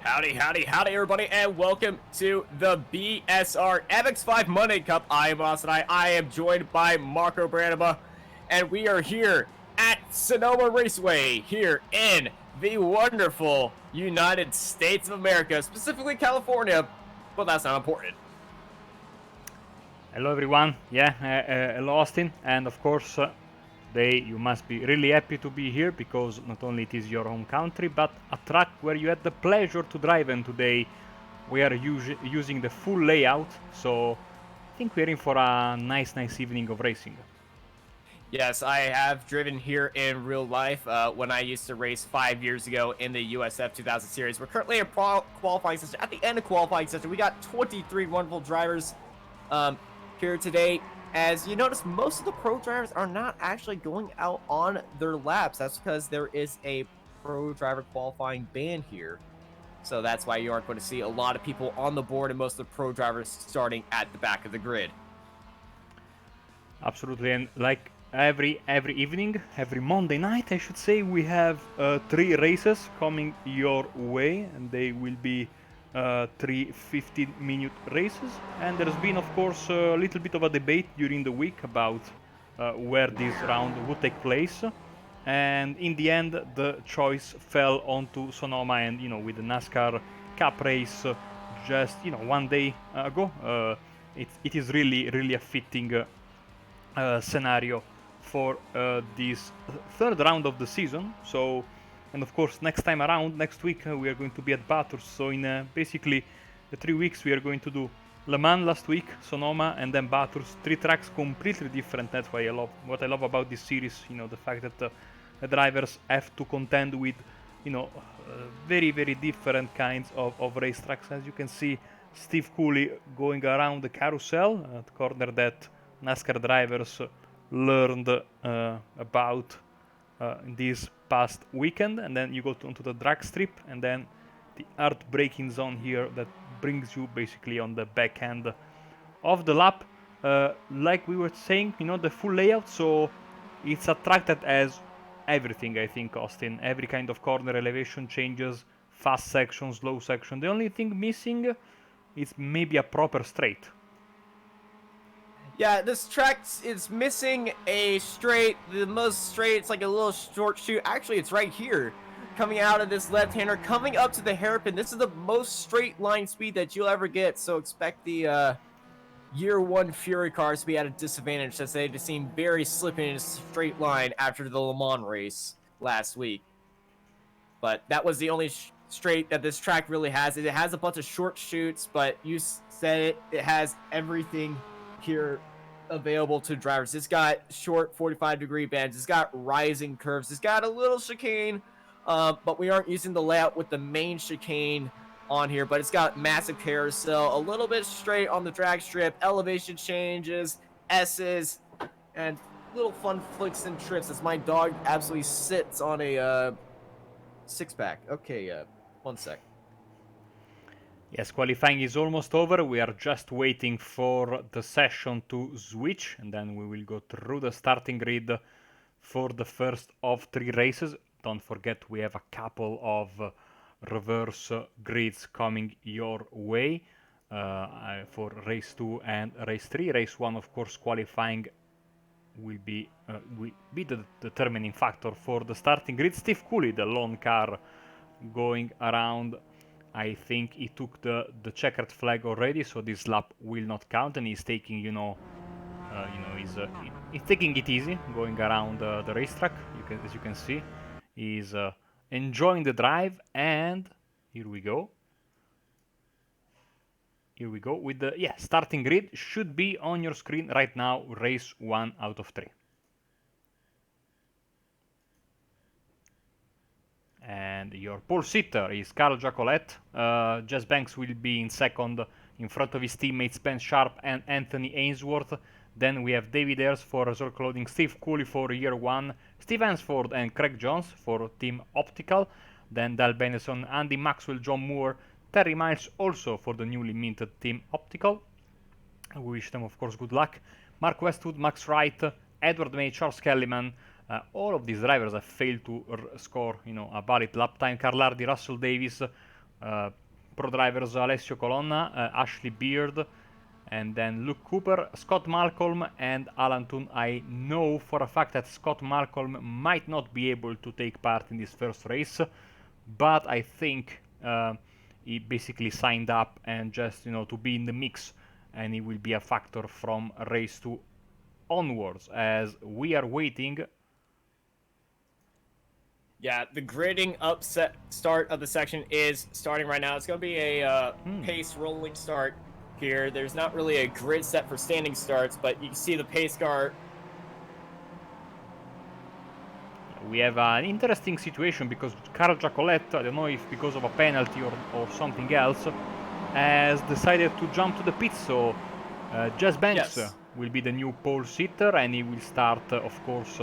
Howdy, howdy, howdy, everybody, and welcome to the BSR MX5 Monday Cup. I am Austin. I am joined by Marco Branaba, and we are here at Sonoma Raceway here in the wonderful United States of America, specifically California, but that's not important. Hello everyone, hello Austin, and of course today you must be really happy to be here because not only it is your home country but a track where you had the pleasure to drive, and today we are using the full layout, so I think we're in for a nice evening of racing. Yes, I have driven here in real life when I used to race 5 years ago in the USF 2000 series. We're currently in qualifying session. At the end of qualifying session, we got 23 wonderful drivers here today. As you notice, most of the pro drivers are not actually going out on their laps. That's because there is a pro driver qualifying ban here. So that's why you aren't going to see a lot of people on the board and most of the pro drivers starting at the back of the grid. Absolutely, and like every evening, every Monday night I should say, we have 3 races coming your way, and they will be 3 15-minute races. And there's been, of course, a little bit of a debate during the week about where this round would take place, and in the end the choice fell onto Sonoma. And with the NASCAR Cup race just 1 day ago, it is really a fitting scenario for this third round of the season. So, and of course, next time around, next week, we are going to be at Bathurst. So in basically the 3 weeks, we are going to do Le Mans last week, Sonoma, and then Bathurst. 3 tracks completely different. That's why what I love about this series. The fact that the drivers have to contend with very different kinds of racetracks. As you can see, Steve Cooley going around the carousel, the corner that NASCAR drivers learned about this past weekend. And then you go onto the drag strip, and then the hard braking zone here that brings you basically on the back end of the lap. Like we were saying, the full layout, so it's a track that has everything, I think, Austin. Every kind of corner elevation changes, fast section, slow section. The only thing missing is maybe a proper straight. Yeah, this track is missing a straight. The most straight, it's like a little short shoot. Actually, it's right here. Coming out of this left-hander, coming up to the hairpin. This is the most straight line speed that you'll ever get. So expect the year 1 Fury cars to be at a disadvantage, since they just seem very slipping in a straight line after the Le Mans race last week. But that was the only straight that this track really has. It has a bunch of short shoots, but you said it has everything here available to drivers. It's got short 45-degree bends. It's got rising curves. It's got a little chicane, but we aren't using the layout with the main chicane on here. But it's got massive carousel, a little bit straight on the drag strip, elevation changes, S's, and little fun flicks and trips as my dog absolutely sits on a six-pack. Okay, 1 sec. Yes, qualifying is almost over. We are just waiting for the session to switch, and then we will go through the starting grid for the first of 3 races. Don't forget, we have a couple of reverse grids coming your way for race 2 and race 3. Race 1, of course, qualifying will be the determining factor for the starting grid. Steve Cooley, the lone car, going around. I think he took the checkered flag already, so this lap will not count, and he's taking, he's taking it easy, going around the racetrack. As you can see, he's enjoying the drive, and here we go. Here we go with the starting grid. Should be on your screen right now. Race 1 out of 3. And your pole sitter is Carl Jacolet. Jess Banks will be in second, in front of his teammates Spence Sharp and Anthony Ainsworth. Then we have David Ayres for Resort Clothing, Steve Cooley for year 1, Steve Hansford and Craig Jones for Team Optical. Then Dal Benison, Andy Maxwell, John Moore, Terry Miles also for the newly minted Team Optical. We wish them, of course, good luck. Mark Westwood, Max Wright, Edward May, Charles Kellyman, All of these drivers have failed to score, a valid lap time. Carl Hardy, Russell Davis, pro drivers Alessio Colonna, Ashley Beard, and then Luke Cooper, Scott Malcolm, and Alan Toon. I know for a fact that Scott Malcolm might not be able to take part in this first race, but I think he basically signed up and just to be in the mix, and he will be a factor from race 2 onwards as we are waiting. Yeah, the gridding upset start of the section is starting right now. It's going to be a pace rolling start here. There's not really a grid set for standing starts, but you can see the pace car. We have an interesting situation because Carl Giacoletto, I don't know if because of a penalty or something else, has decided to jump to the pits. So Jess Banks will be the new pole sitter, and he will start, of course,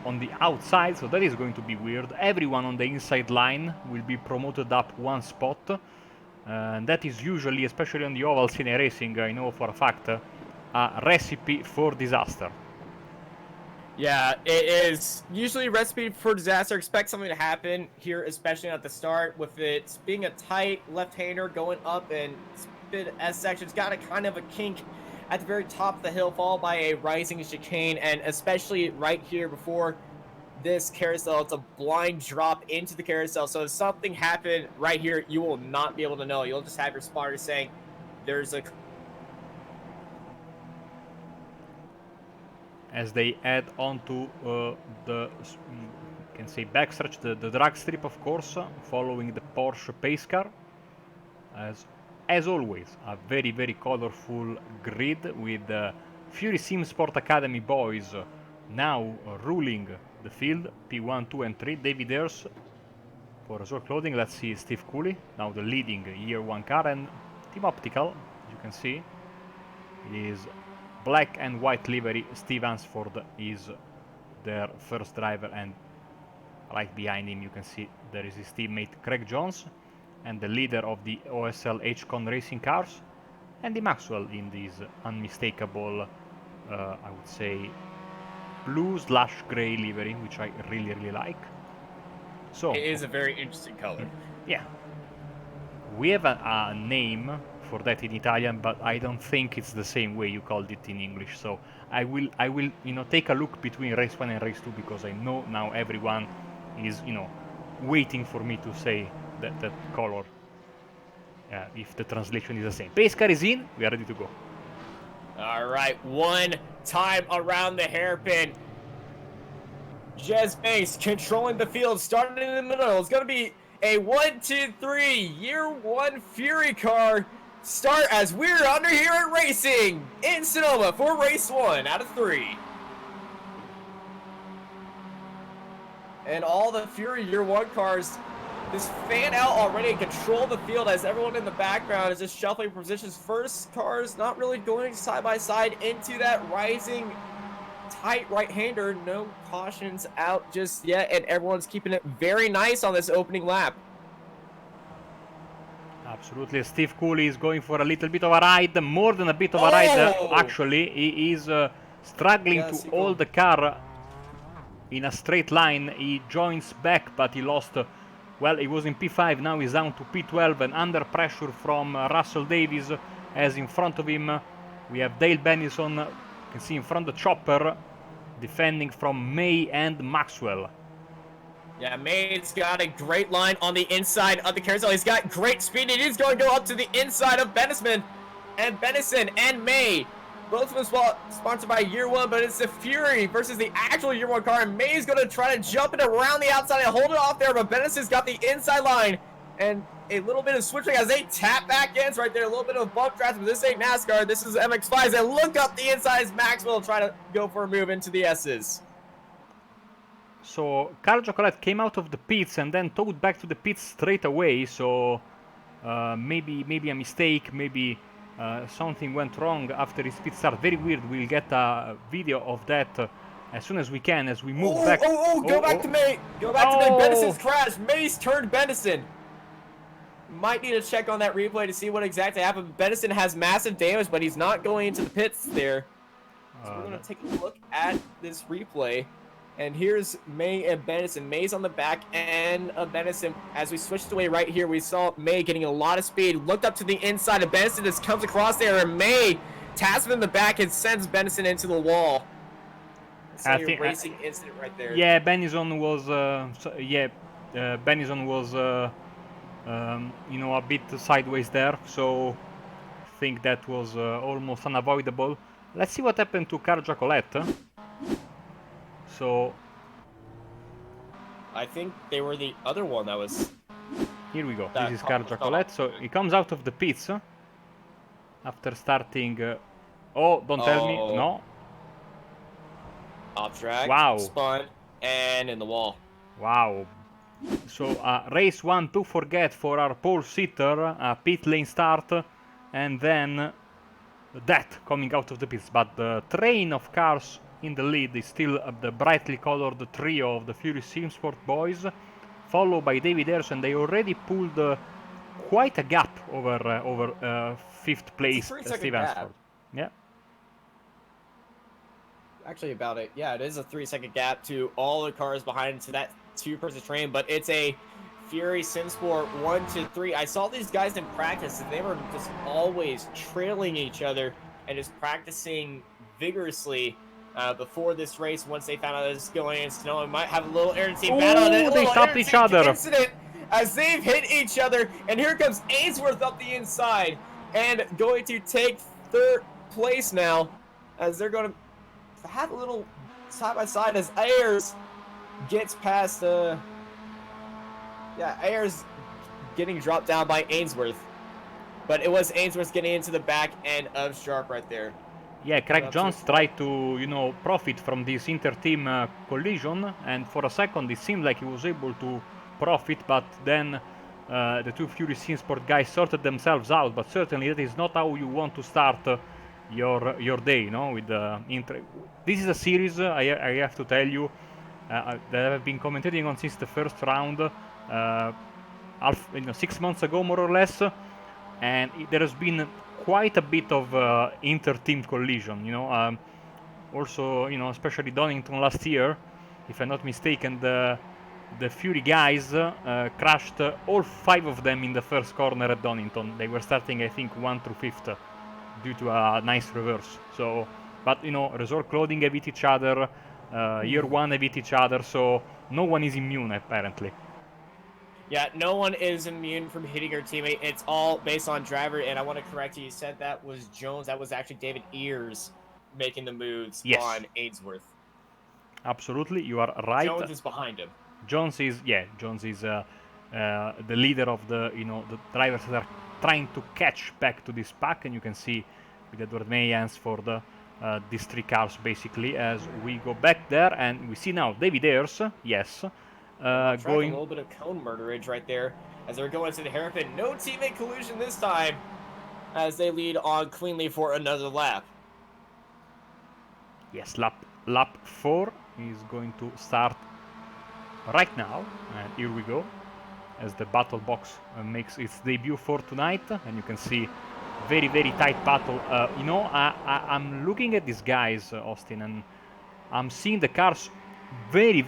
on the outside. So that is going to be weird. Everyone on the inside line will be promoted up one spot. And that is usually, especially on the ovals in racing, I know for a fact, a recipe for disaster. Yeah, it is usually a recipe for disaster. Expect something to happen here, especially at the start, with it being a tight left-hander going up and spin S section's got a kind of a kink at the very top of the hill, followed by a rising chicane, and especially right here before this carousel, it's a blind drop into the carousel. So if something happened right here, you will not be able to know. You'll just have your spotter saying there's a... As they add onto the, you can say, backstretch, the drag strip, of course, following the Porsche pace car. As always, a very, very colorful grid with Fury Sim Sport Academy boys now ruling the field, P1, 2, and 3. David Ayers for Resort Clothing. Let's see Steve Cooley, now the leading Year 1 car, and Team Optical, as you can see, is black and white livery. Steve Hansford is their first driver, and right behind him you can see there is his teammate Craig Jones, and the leader of the OSL HCon racing cars, Andy Maxwell in this unmistakable, I would say, blue/grey livery, which I really, really like. So it is a very interesting color. Yeah, we have a name for that in Italian, but I don't think it's the same way you called it in English. So I will take a look between race 1 and race 2, because I know now everyone is waiting for me to say that color, if the translation is the same. Pace car is in, we are ready to go. All right, one time around the hairpin. Jez Banks controlling the field, starting in the middle. It's going to be a 1, 2, 3 Year 1 Fury car start as we're under here at racing in Sonoma for race 1 out of 3. And all the Fury Year 1 cars just fan out already and control the field as everyone in the background is just shuffling positions. First cars not really going side by side into that rising tight right-hander. No cautions out just yet, and everyone's keeping it very nice on this opening lap. Absolutely. Steve Cooley is going for a little bit of a ride, more than a bit of a ride. Actually, he is struggling to hold the car in a straight line. He joins back, but he lost. Well, he was in P5, now he's down to P12, and under pressure from Russell Davies, as in front of him we have Dale Bennison, you can see in front of the chopper, defending from May and Maxwell. Yeah, May's got a great line on the inside of the carousel. He's got great speed. He is going to go up to the inside of Bennison and May. Both of them sponsored by Year 1, but it's the Fury versus the actual Year 1 car. And May's going to try to jump it around the outside and hold it off there, but Bennison's got the inside line. And a little bit of switching as they tap back ends right there. A little bit of bump draft, but this ain't NASCAR. This is MX5s. And look up the inside as Maxwell trying to go for a move into the S's. So Carl Giacolet came out of the pits and then towed back to the pits straight away. So maybe a mistake, maybe something went wrong after his pit start. Very weird. We'll get a video of that as soon as we can, as we move back. Go back to May. Go back to May. Bennison's crashed. May's turned Bennison. Might need to check on that replay to see what exactly happened. Bennison has massive damage, but he's not going into the pits there. So we're going to take a look at this replay. And here's May and Benison. May's on the back end of Benison. As we switched away right here, we saw May getting a lot of speed. Looked up to the inside of Benison. Just comes across there, and May taps him in the back and sends Benison into the wall. It's a racing incident right there. Yeah, Benison was. Benison was. You know, a bit sideways there. So I think that was almost unavoidable. Let's see what happened to Carja Colette. So I think they were the other one that was. Here we go. This is Carja Colette. So he comes out of the pits after starting. Oh, don't tell me. No. Off track. Wow. Spun and in the wall. Wow. So race one to forget for our pole sitter, pit lane start, and then that coming out of the pits. But the train of cars in the lead is still the brightly colored trio of the Fury Simsport boys, followed by David Ayres, and they already pulled quite a gap over fifth place Steve Hansford. Yeah. Actually, about it. Yeah, it is a 3-second gap to all the cars behind to that two-person train, but it's a Fury Simsport 1, 2, 3. I saw these guys in practice, and they were just always trailing each other and just practicing vigorously before this race. Once they found out it was going in Sonoma, might have a little team battle. And they stopped each other. Incident as they've hit each other, and here comes Ainsworth up the inside and going to take third place now, as they're going to have a little side by side as Ayres gets past Ayres getting dropped down by Ainsworth, but it was Ainsworth getting into the back end of Sharp right there. Yeah, Craig Jones tried to, you know, profit from this inter-team collision, and for a second it seemed like he was able to profit, but then the two Fury Simsport guys sorted themselves out. But certainly that is not how you want to start your day, you know, with the inter. This is a series I have to tell you that I've been commentating on since the first round, 6 months ago more or less, and there has been quite a bit of inter-team collision, you know. Also, you know, especially Donington last year, if I'm not mistaken, the Fury guys crashed all 5 of them in the first corner at Donington. They were starting, I think, 1 through 5th due to a nice reverse. So, but you know, Resort Clothing have hit each other, Year 1 have hit each other, so no one is immune apparently. Yeah, no one is immune from hitting your teammate. It's all based on driver, and I want to correct you. You said that was Jones. That was actually David Ayres making the moves on Ainsworth. Absolutely, you are right. Jones is behind him. Jones is the leader of the, you know, the drivers that are trying to catch back to this pack, and you can see with Edward Mayans for the these 3 cars basically as we go back there, and we see now David Ayres, going a little bit of cone murderage right there as they're going to the hairpin. No teammate collusion this time as they lead on cleanly for another lap. Yes, lap 4 is going to start right now, and here we go as the battle box makes its debut for tonight, and you can see very tight battle. You know, I'm looking at these guys, Austin, and I'm seeing the cars very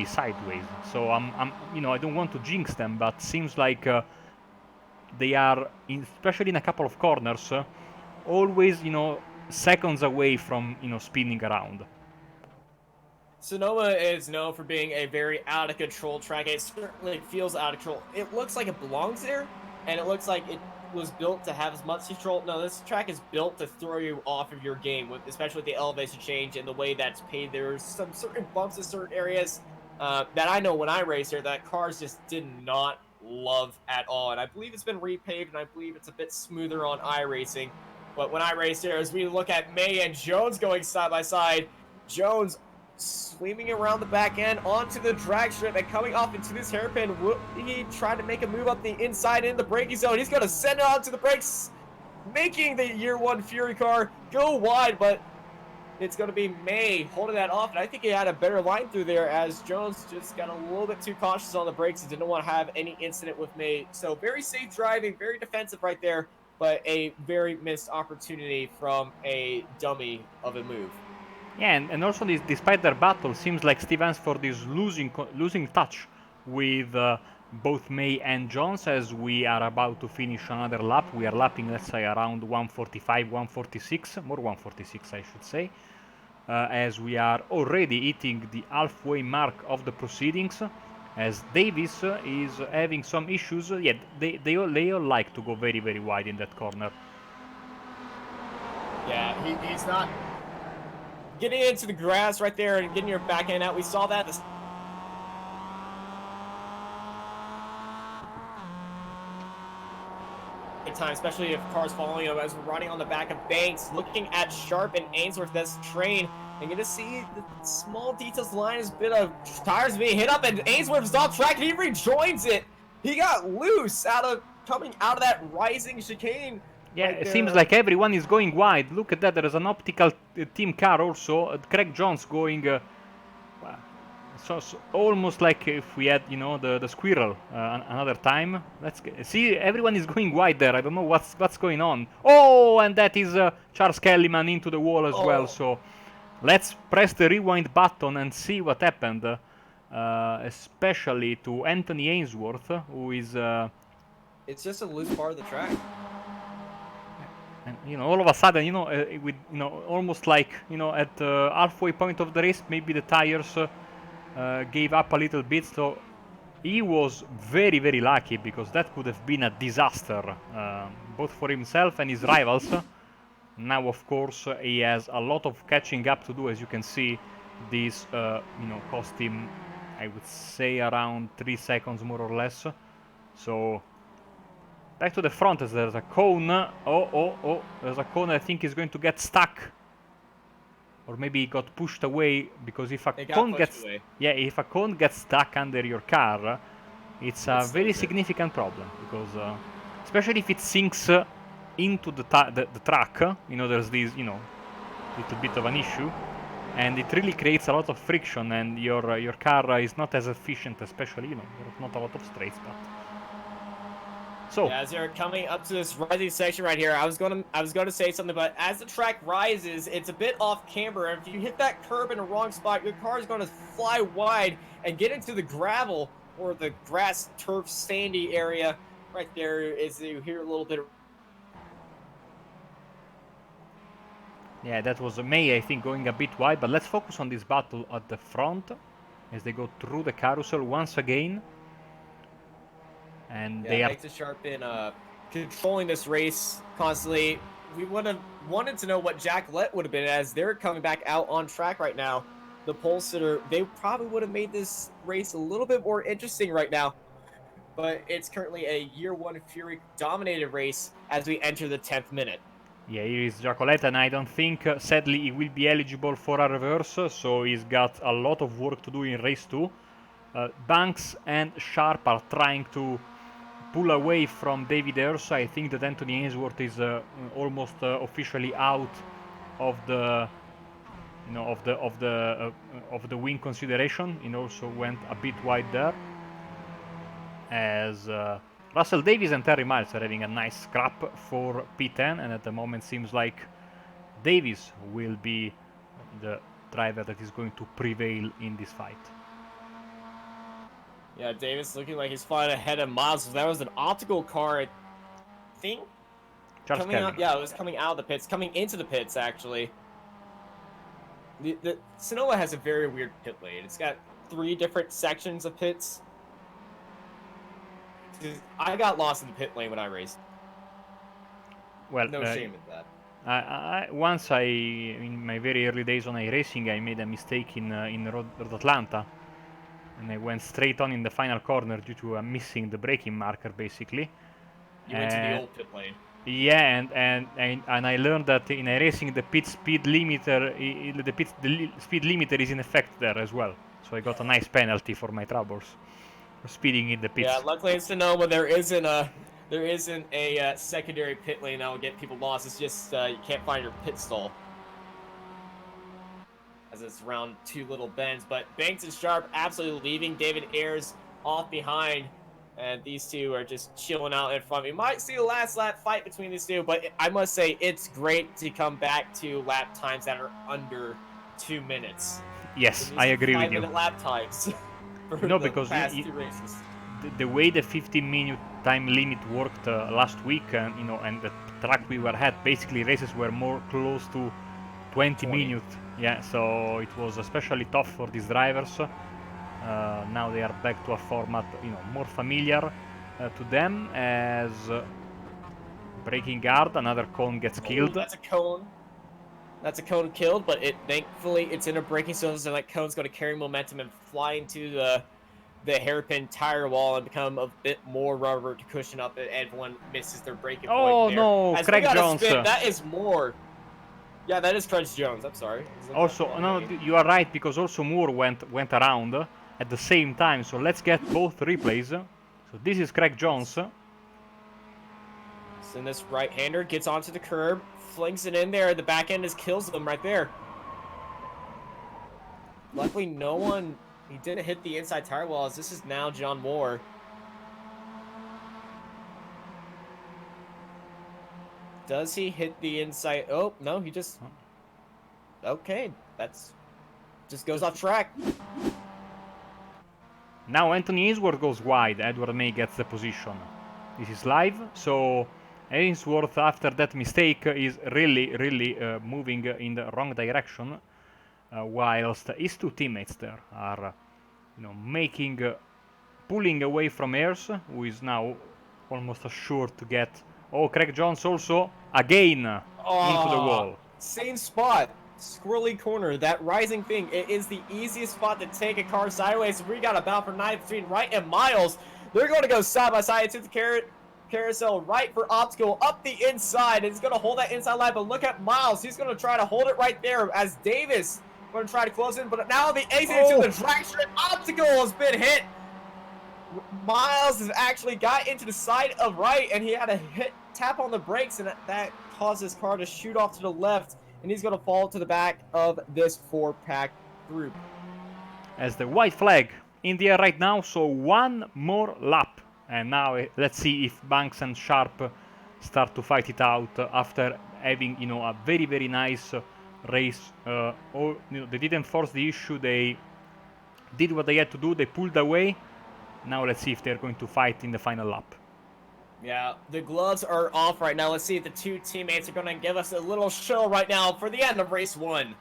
sideways. So I'm you know, I don't want to jinx them, but seems like they are, especially in a couple of corners, always, you know, seconds away from, you know, spinning around. Sonoma is known for being a very out of control track. It certainly feels out of control. It looks like it belongs there, and it looks like it was built to have as much control. No, this track is built to throw you off of your game, especially with the elevation change and the way that's paid. There's some certain bumps in certain areas that I know when I race here that cars just did not love at all. And I believe it's been repaved, and I believe it's a bit smoother on iRacing. But when I race here, as we look at May and Jones going side by side, Jones sweeping around the back end onto the drag strip and coming off into this hairpin. Will he try to make a move up the inside in the braking zone? He's going to send it onto the brakes, making the Year 1 Fury car go wide, but it's going to be May holding that off, and I think he had a better line through there as Jones just got a little bit too cautious on the brakes and didn't want to have any incident with May. So very safe driving, very defensive right there, but a very missed opportunity from a dummy of a move. Yeah, and also despite their battle, seems like Steve Hansford is losing touch with both May and Jones as we are about to finish another lap. We are lapping, let's say, around 145, 146, more 146, I should say, as we are already hitting the halfway mark of the proceedings. As Davis is having some issues, yeah, they all like to go very, very wide in that corner. Yeah, he's not getting into the grass right there and getting your back end out. We saw that this time, especially if cars following him as we're running on the back of Banks, looking at Sharp and Ainsworth this train, and gonna see the small details. The line is a bit of tires being hit up, and Ainsworth's off track, and he rejoins it. He got loose coming out of that rising chicane. Yeah, Right it there. seems like everyone is going wide. Look at that, there is an optical team car also. Craig Jones going so almost like if we had, you know, the squirrel another time. See, everyone is going wide there. I don't know what's going on. Oh, and that is Charles Kellyman into the wall as well. So let's press the rewind button and see what happened. Especially to Anthony Ainsworth, who is It's just a loose part of the track. and you know, all of a sudden, you know, with, you know, almost like, you know, at halfway point of the race, maybe the tires gave up a little bit. So he was very, very lucky, because that could have been a disaster, both for himself and his rivals. Now, of course, he has a lot of catching up to do. As you can see, this you know, cost him, I would say, around 3 seconds more or less. So back to the front, as there's a cone. Oh, there's a cone. I think is going to get stuck, or maybe he got pushed away, because if a cone gets if a cone gets stuck under your car, it's a very significant problem, because especially if it sinks into the track, you know, there's this, you know, little bit of an issue, and it really creates a lot of friction, and your car is not as efficient, especially, you know, there's not a lot of straights, but. So yeah, as you're coming up to this rising section right here, I was gonna say something, but as the track rises, it's a bit off camber. If you hit that curb in the wrong spot, your car is going to fly wide and get into the gravel or the grass, turf, sandy area right there. As you hear a little bit of. Yeah, that was May, I think, going a bit wide, but let's focus on this battle at the front as they go through the carousel once again. And they are Banks is Sharp in controlling this race constantly. We would have wanted to know what Jack Lett would have been, as they're coming back out on track right now. The pole sitter, they probably would have made this race a little bit more interesting right now. But it's currently a Year 1 Fury dominated race as we enter the 10th minute. Yeah, here is Giacoletta, and I don't think, sadly, he will be eligible for a reverse, so he's got a lot of work to do in race 2. Banks and Sharp are trying to pull away from David Ayers. I think that Anthony Ainsworth is almost officially out of the, you know, of the win consideration. He also went a bit wide there, as Russell Davies and Terry Miles are having a nice scrap for P10, and at the moment seems like Davies will be the driver that is going to prevail in this fight. Yeah, Davis looking like he's flying ahead of Miles. That was an optical car, I think. Coming out, yeah, it was coming out of the pits, coming into the pits, actually. The Sonoma has a very weird pit lane. It's got 3 different sections of pits. I got lost in the pit lane when I raced. Well, no shame in that. Once in my very early days on iRacing, I made a mistake in Road Atlanta, and I went straight on in the final corner due to missing the braking marker, basically. You went to the old pit lane. Yeah, and I learned that in iRacing the speed limiter is in effect there as well. So I got a nice penalty for my troubles for speeding in the pits. Yeah, luckily in Sonoma there isn't a secondary pit lane that will get people lost. It's just you can't find your pit stall, as it's around 2 little bends. But Banks and Sharp absolutely leaving David Ayers off behind, and these two are just chilling out in front. We might see a last lap fight between these two, but I must say it's great to come back to lap times that are under 2 minutes. Yes, I agree with you. 5-minute lap times for No, the because past 2 races. the way the 15-minute time limit worked last week, and and the track we were at, basically races were more close to 20 minutes. Yeah, so it was especially tough for these drivers. Now they are back to a format, more familiar to them, as braking guard, another cone gets killed. That's a cone. That's a cone killed, but thankfully it's in a braking zone, so that cone's going to carry momentum and fly into the hairpin tire wall and become a bit more rubber to cushion up it. Everyone misses their braking point there. No, As Craig we got Jones. a spin, that is more. Yeah, that is Craig Jones. I'm sorry. Also, no, you are right, because also Moore went around at the same time. So let's get both replays. So this is Craig Jones. So this right-hander gets onto the curb, flings it in there. The back end kills them right there. Luckily, he didn't hit the inside tire wall, as this is now John Moore. Does he hit the inside? Oh, no, he just... Okay, just goes off track. Now Anthony Ainsworth goes wide. Edward May gets the position. This is live, so Ainsworth, after that mistake, is really moving in the wrong direction, whilst his two teammates there are, pulling away from Ayers, who is now almost assured to get. Oh, Craig Jones also again into the wall. Same spot. Squirrely corner, that rising thing. It is the easiest spot to take a car sideways. We got a battle for 9 between Wright and Miles. They're going to go side by side into the carousel. Right for obstacle up the inside. He's going to hold that inside line, but look at Miles. He's going to try to hold it right there as Davis going to try to close in, but now the exit into the drag strip. Obstacle has been hit. Miles has actually got into the side of Wright, and he had a tap on the brakes, and that caused his car to shoot off to the left, and he's going to fall to the back of this 4-pack group. As the white flag in the air right now, so one more lap. And now let's see if Banks and Sharp start to fight it out after having, a very nice race. They didn't force the issue. They did what they had to do. They pulled away. Now let's see if they're going to fight in the final lap. Yeah, the gloves are off right now. Let's see if the two teammates are going to give us a little show right now for the end of race 1.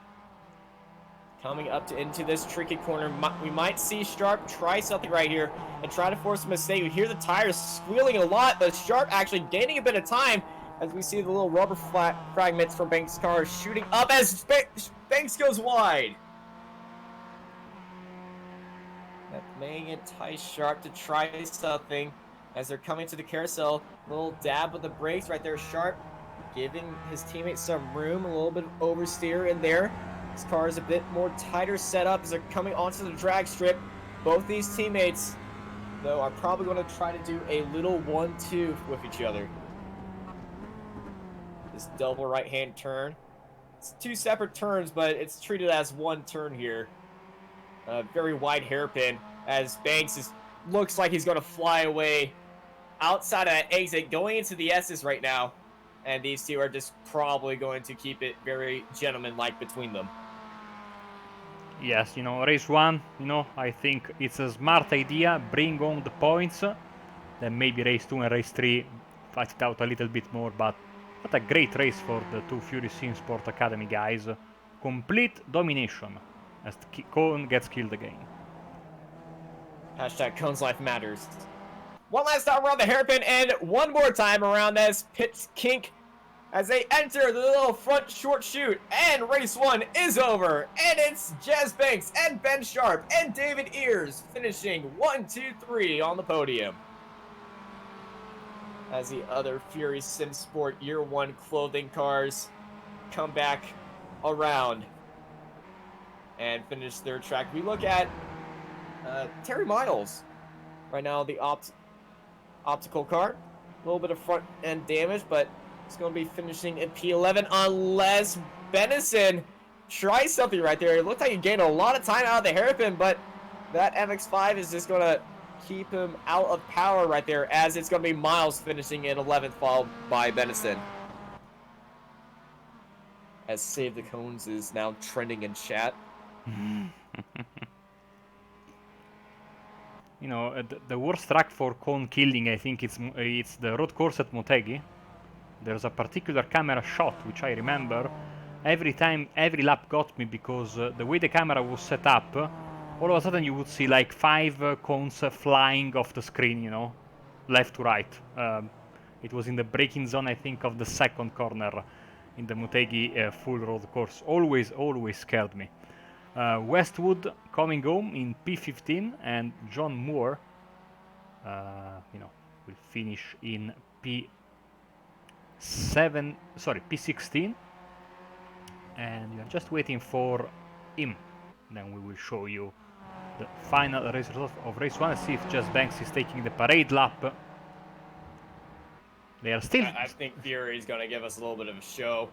Coming up into this tricky corner, we might see Sharp try something right here and try to force a mistake. We hear the tires squealing a lot, but Sharp actually gaining a bit of time as we see the little rubber fragments from Banks' car shooting up as Banks goes wide. Laying it tight, Sharp to try something as they're coming to the carousel. Little dab with the brakes right there. Sharp giving his teammates some room, a little bit of oversteer in there. This car is a bit more tighter set up as they're coming onto the drag strip. Both these teammates, though, are probably going to try to do a little 1-2 with each other. This double right-hand turn. It's 2 separate turns, but it's treated as 1 turn here. Very wide hairpin as Banks looks like he's going to fly away outside of that exit, going into the S's right now. And these two are just probably going to keep it very gentleman-like between them. Yes, race 1, I think it's a smart idea. Bring on the points. Then maybe race 2 and race 3 fight it out a little bit more. But what a great race for the two Furious Sim Sport Academy guys. Complete domination as Cone gets killed again. Hashtag Cone's life matters. One last time around the hairpin and one more time around this pit kink as they enter the little front short chute, and race 1 is over, and it's Jez Banks and Ben Sharp and David Ears finishing 1, 2, 3 on the podium. As the other Fury Sim Sport Year 1 clothing cars come back around and finish their track. We look at Terry Miles right now, the optical car. A little bit of front end damage, but it's going to be finishing in P11 unless Benison tries something right there. It looked like he gained a lot of time out of the hairpin, but that MX5 is just going to keep him out of power right there, as it's going to be Miles finishing in 11th, followed by Benison. as Save the Cones is now trending in chat. You know, the worst track for cone killing, I think it's the road course at Motegi. There's a particular camera shot which I remember every time, every lap got me because the way the camera was set up, all of a sudden you would see like 5 cones flying off the screen, you know, left to right. It was in the braking zone, I think, of the second corner in the Motegi full road course. Always scared me. Westwood coming home in P15 and John Moore, you know, will finish in P16, and we are just waiting for him. Then we will show you the final race result of race 1 and see if Jess Banks is taking the parade lap. They are still... I think Fury is going to give us a little bit of a show.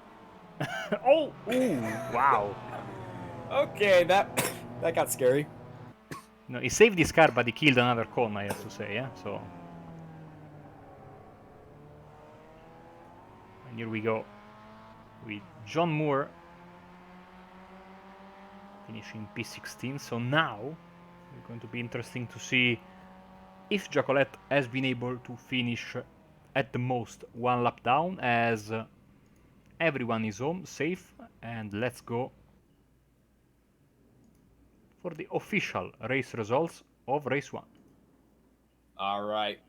Oh! Ooh, wow. Okay, that got scary. No, he saved his car, but he killed another cone, I have to say, yeah? So... And here we go with John Moore finishing P16. So now it's going to be interesting to see if Jacolette has been able to finish at the most 1 lap down, as everyone is home safe. And let's go for the official race results of race 1. All right.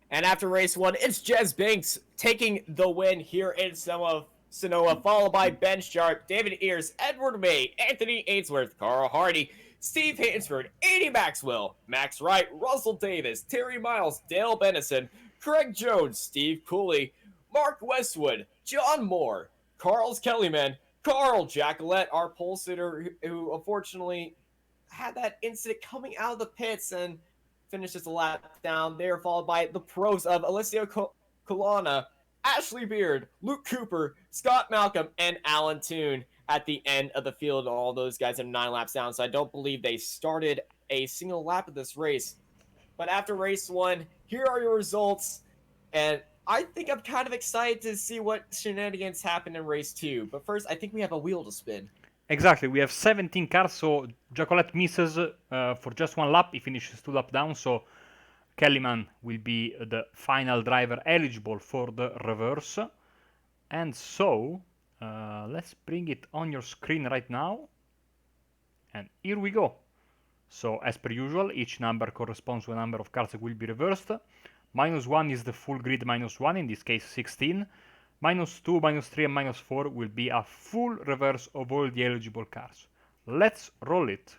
And after race 1, it's Jez Banks taking the win here in Sonoma, followed by Ben Sharp, David Ears, Edward May, Anthony Ainsworth, Carl Hardy, Steve Hansford, Andy Maxwell, Max Wright, Russell Davis, Terry Miles, Dale Bennison, Craig Jones, Steve Cooley, Mark Westwood, John Moore, Carl's Kellyman, Carl Jacqueline, our pole sitter, who unfortunately had that incident coming out of the pits and finishes the lap down. They are followed by the pros of Alessio Colonna, Ashley Beard, Luke Cooper, Scott Malcolm, and Alan Toon at the end of the field. All those guys are 9 laps down, so I don't believe they started a single lap of this race. But after race 1, here are your results, and I think I'm kind of excited to see what shenanigans happen in race 2. But first, I think we have a wheel to spin. Exactly, we have 17 cars, so Jacolette misses for just 1 lap. He finishes 2 laps down, so Kellyman will be the final driver eligible for the reverse. And so, let's bring it on your screen right now. And here we go. So, as per usual, each number corresponds to a number of cars that will be reversed. -1 is the full grid -1, in this case 16. -2, -3, and -4 will be a full reverse of all the eligible cars. Let's roll it.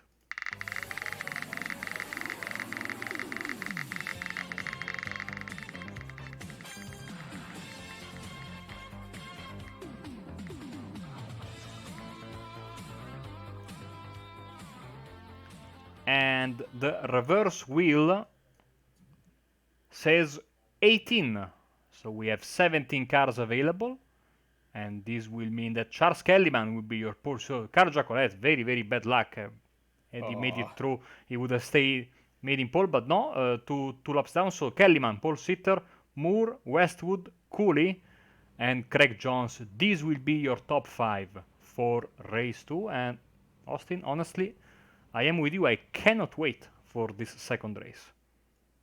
And the reverse wheel says 18. So we have 17 cars available, and this will mean that Charles Kellyman will be your pole. So Carl Jacolette, very, very bad luck. Had he made it through, he would have stayed made in pole, but no, two laps down. So Kellyman, pole sitter, Moore, Westwood, Cooley, and Craig Jones. These will be your top 5 for race 2. And Austin, honestly, I am with you. I cannot wait for this second race.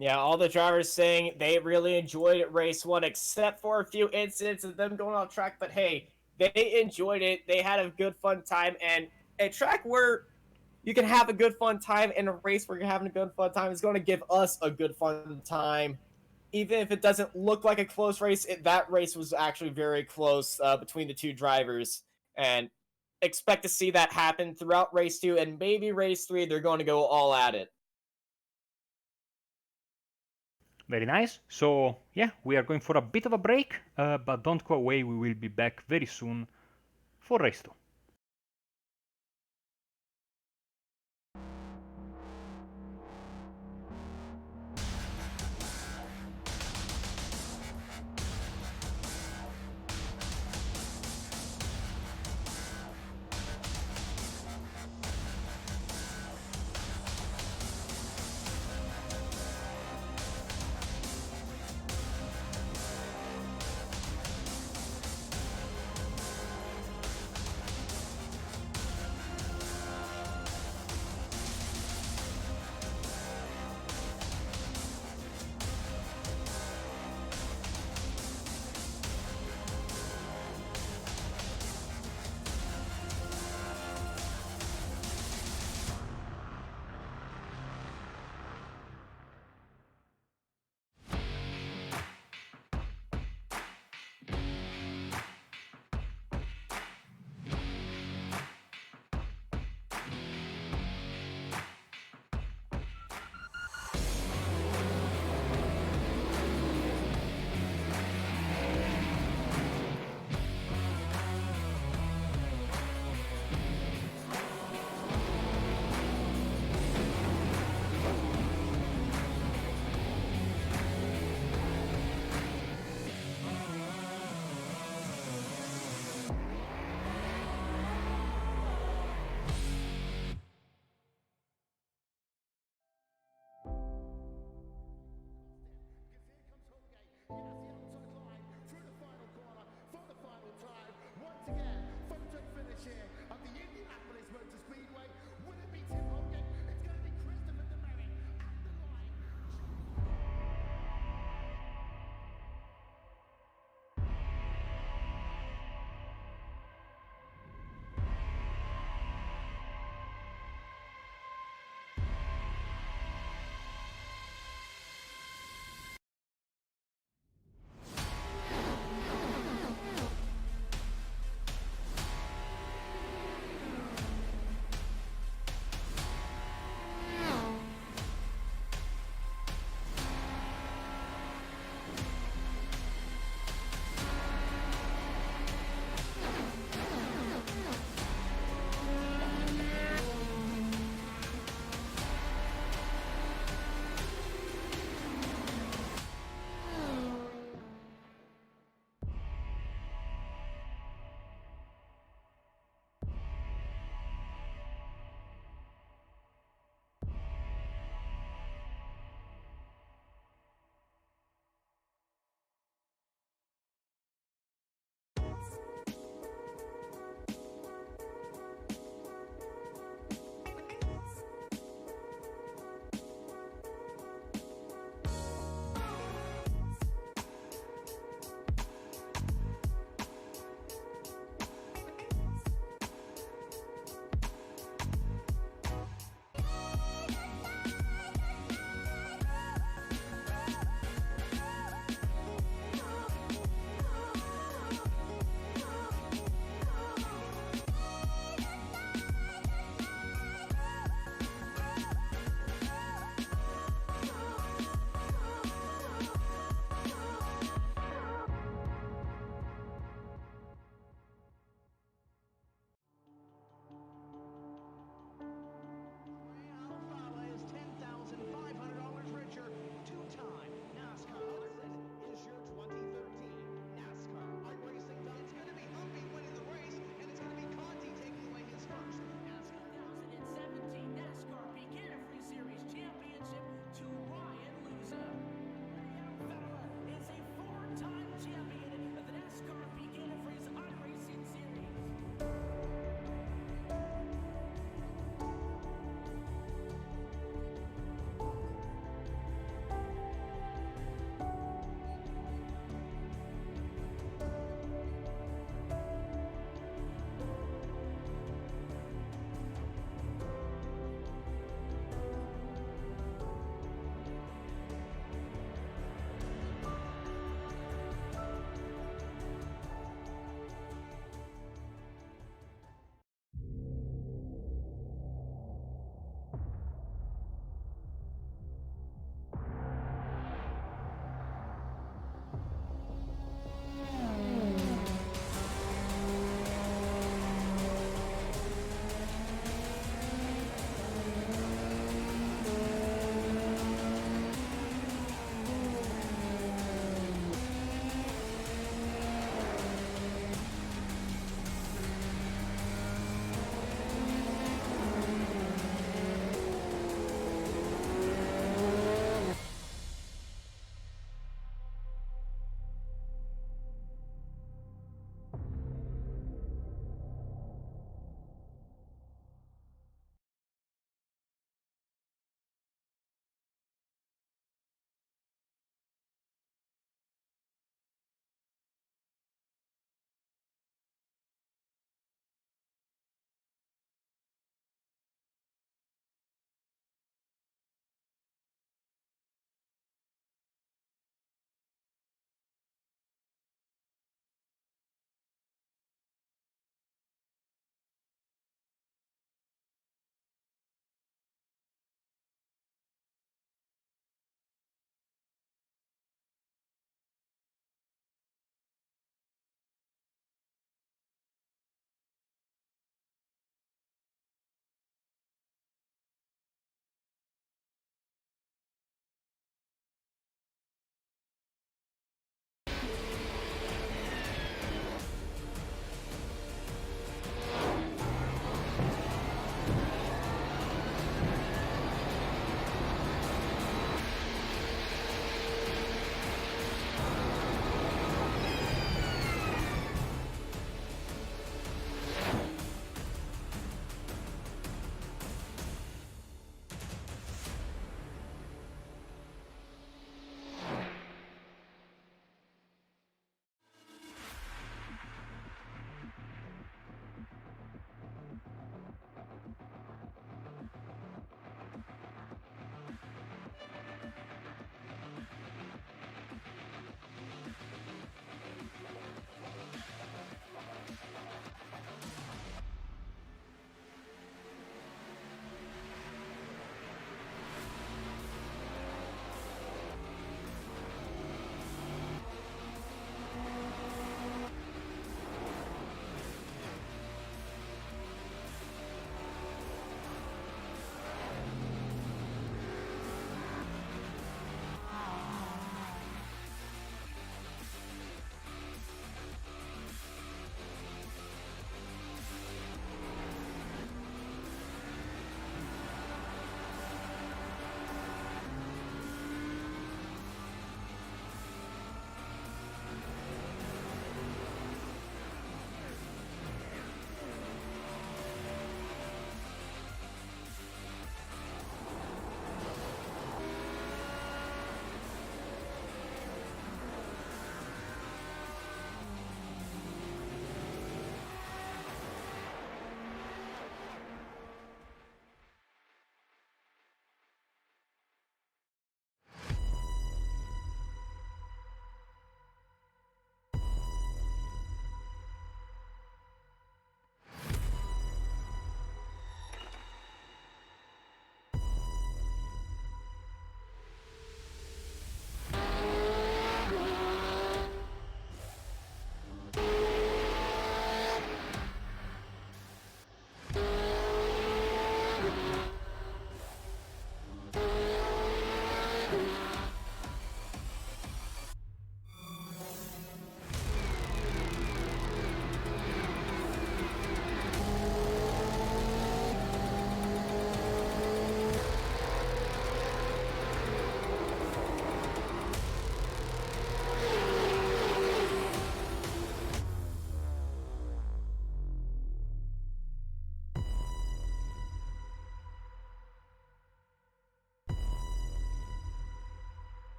Yeah, all the drivers saying they really enjoyed race 1, except for a few incidents of them going off track. But hey, they enjoyed it. They had a good, fun time. And a track where you can have a good, fun time and a race where you're having a good, fun time is going to give us a good, fun time. Even if it doesn't look like a close race, that race was actually very close between the 2 drivers. And expect to see that happen throughout race 2. And maybe race 3, they're going to go all at it. Very nice. So, yeah, we are going for a bit of a break, but don't go away. We will be back very soon for race 2.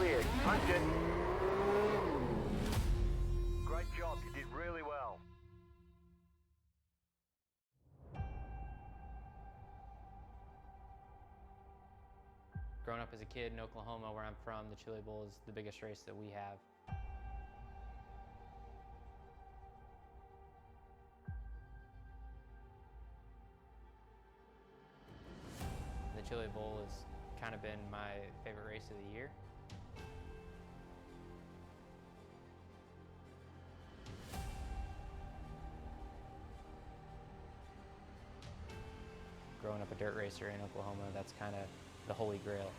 clear. Punch it. Great job. You did really well. Growing up as a kid in Oklahoma, where I'm from, the Chili Bowl is the biggest race that we have. The Chili Bowl has kind of been my favorite race of the year. Growing up a dirt racer in Oklahoma, that's kind of the holy grail.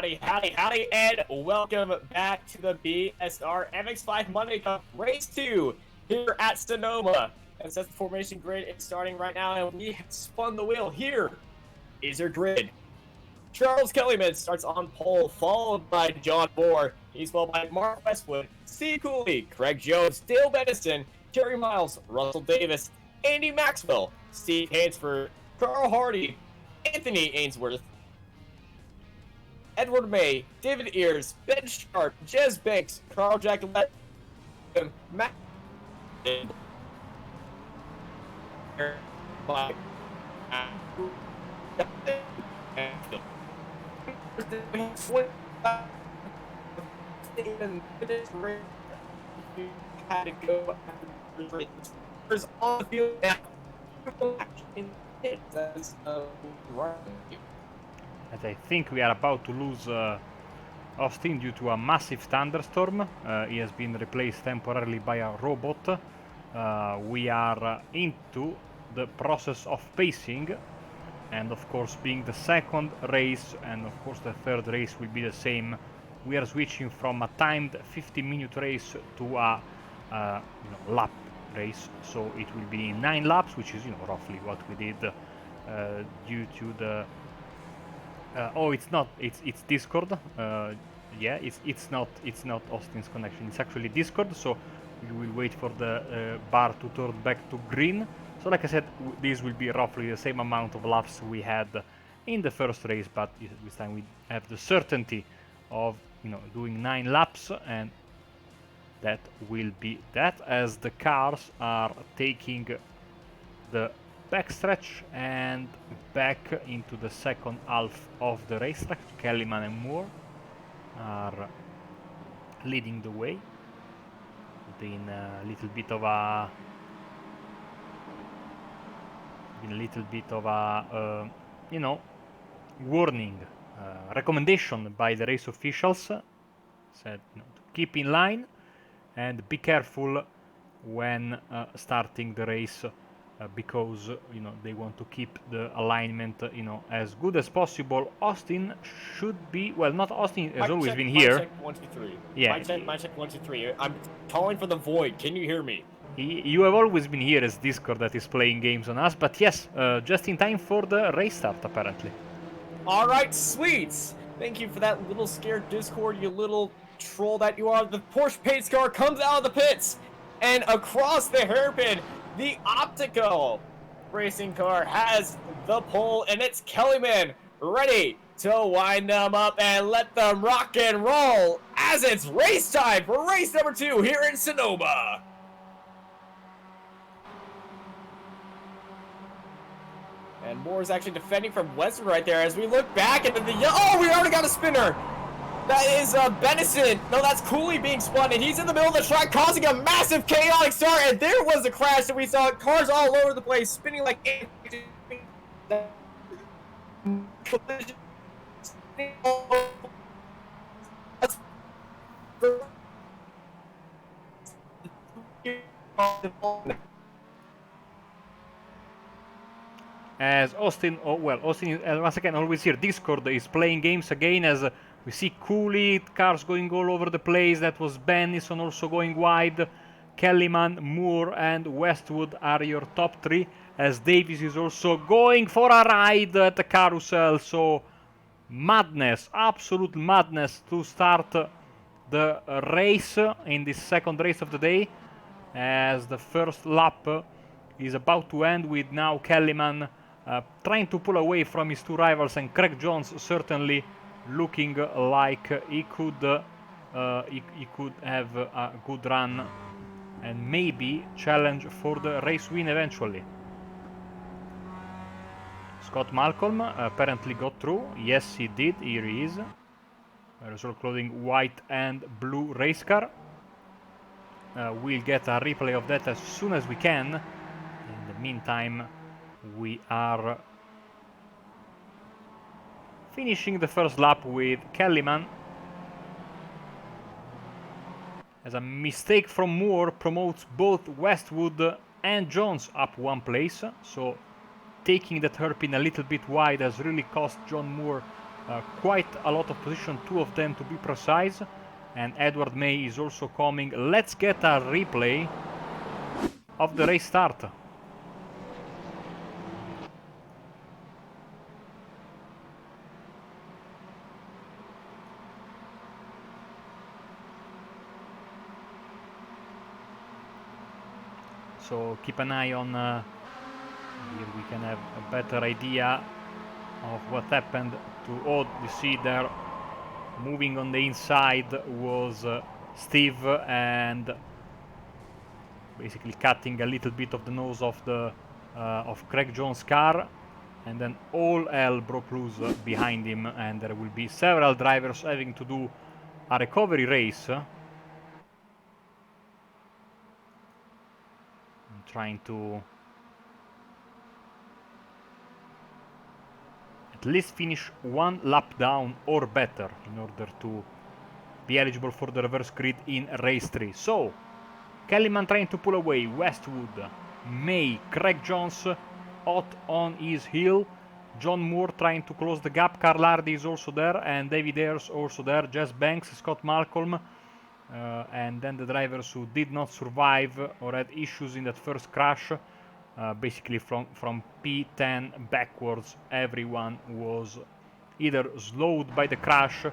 Howdy, and welcome back to the BSR MX5 Monday Cup Race 2 here at Sonoma. As that's the formation grid is starting right now, and we have spun the wheel. Here is your grid. Charles Kellyman starts on pole, followed by John Moore. He's followed by Mark Westwood, Steve Cooley, Craig Jones, Dale Benison, Jerry Miles, Russell Davis, Andy Maxwell, Steve Hansford, Carl Hardy, Anthony Ainsworth, Edward May, David Ears, Ben Sharp, Jez Banks, Carl Jacqueline, Matt, had to go on the field now. As I think we are about to lose Austin due to a massive thunderstorm. He has been replaced temporarily by a robot. We are into the process of pacing, and of course, being the second race, and of course the third race will be the same. We are switching from a timed 50-minute race to a lap race, so it will be 9 laps, which is roughly what we did due to the it's Discord. Yeah, it's not Austin's connection, it's actually Discord, so we will wait for the bar to turn back to green. So like I said, this will be roughly the same amount of laps we had in the first race, but this time we have the certainty of doing 9 laps, and that will be that, as the cars are taking the backstretch and back into the second half of the racetrack. Kellyman and Moore are leading the way. Been a little bit of a warning, recommendation by the race officials. Said to keep in line and be careful when starting the race, because they want to keep the alignment as good as possible. Austin should be, well, not Austin has always been here. Check 1, 2, 3. Yeah. My check 1, 2, 3. I'm calling for the void. Can you hear me? You have always been here as Discord that is playing games on us, but yes, just in time for the race start apparently. All right, sweets. Thank you for that little scared Discord, you little troll that you are. The Porsche pace car comes out of the pits, and across the hairpin, the Optical racing car has the pole, and it's Kellyman ready to wind them up and let them rock and roll as it's race time for race number 2 here in Sonoma. And Moore is actually defending from Westwood right there as we look back into the... Oh, we already got a spinner! That is Benison. No, that's Cooley being spun, and he's in the middle of the track, causing a massive chaotic start, and there was the crash that we saw. Cars all over the place, spinning like... As Austin, Austin is once again always here. Discord is playing games again, as we see Cooley, cars going all over the place. That was Benison also going wide. Kellyman, Moore, and Westwood are your top 3, as Davis is also going for a ride at the carousel. So madness, absolute madness to start the race in this second race of the day, as the first lap is about to end with now Kellyman trying to pull away from his 2 rivals, and Craig Jones certainly looking like he could have a good run and maybe challenge for the race win eventually. Scott Malcolm apparently got through. Yes, he did. Here he is. Result clothing white and blue race car. We'll get a replay of that as soon as we can. In the meantime, we are finishing the first lap with Kellyman, as a mistake from Moore promotes both Westwood and Jones up 1 place. So taking that hairpin a little bit wide has really cost John Moore quite a lot of position, 2 of them to be precise. And Edward May is also coming. Let's get a replay of the race start. So keep an eye on, here we can have a better idea of what happened to Odd. You see there, moving on the inside was Steve, and basically cutting a little bit of the nose of the of Craig Jones' car, and then all hell broke loose behind him, and there will be several drivers having to do a recovery race. Trying to at least finish 1 lap down or better in order to be eligible for the reverse grid in race 3. So, Kellyman trying to pull away, Westwood, May, Craig Jones hot on his heel, John Moore trying to close the gap, Carl Hardy is also there, and David Ayres also there, Jess Banks, Scott Malcolm, and then the drivers who did not survive or had issues in that first crash. Basically from P10 backwards, everyone was either slowed by the crash,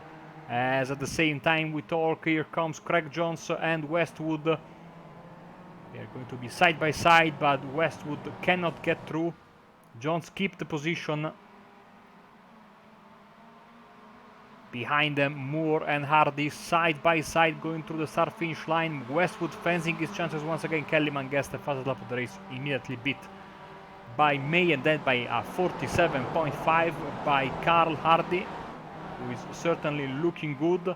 as at the same time we talk, here comes Craig Jones and Westwood. They are going to be side by side, but Westwood cannot get through. Jones keep the position. Behind them, Moore and Hardy side by side going through the start-finish line. Westwood fencing his chances once again. Kellyman gets the fastest lap of the race, immediately beat by May, and then by a 47.5 by Carl Hardy, who is certainly looking good.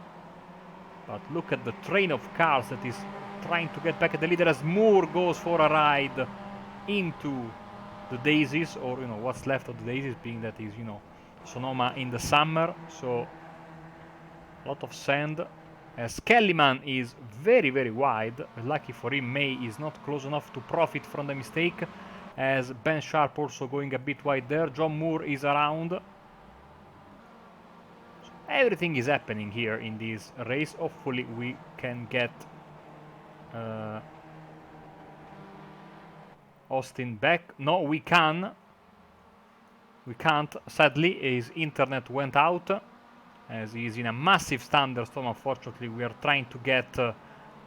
But look at the train of cars that is trying to get back at the leader as Moore goes for a ride into the daisies, or what's left of the daisies, being that is Sonoma in the summer, so a lot of sand, as Kellyman is very, very wide. Lucky for him, May is not close enough to profit from the mistake, as Ben Sharp also going a bit wide there. John Moore is around. So everything is happening here in this race. Hopefully we can get Austin back. No, we can. We can't. Sadly, his internet went out, as he is in a massive thunderstorm. Unfortunately, we are trying to get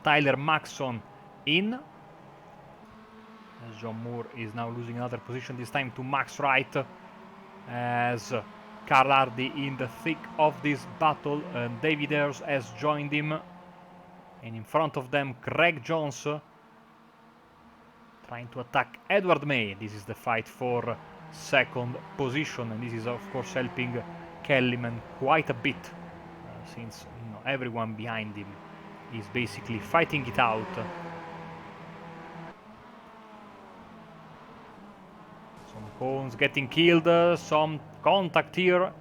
Tyler Maxson in. As John Moore is now losing another position, this time to Max Wright, as Carl Hardy in the thick of this battle. David Ayres has joined him, and in front of them Craig Jones trying to attack Edward May. This is the fight for second position, and this is of course helping Kellyman quite a bit, since everyone behind him is basically fighting it out. Some cones getting killed, some contact here,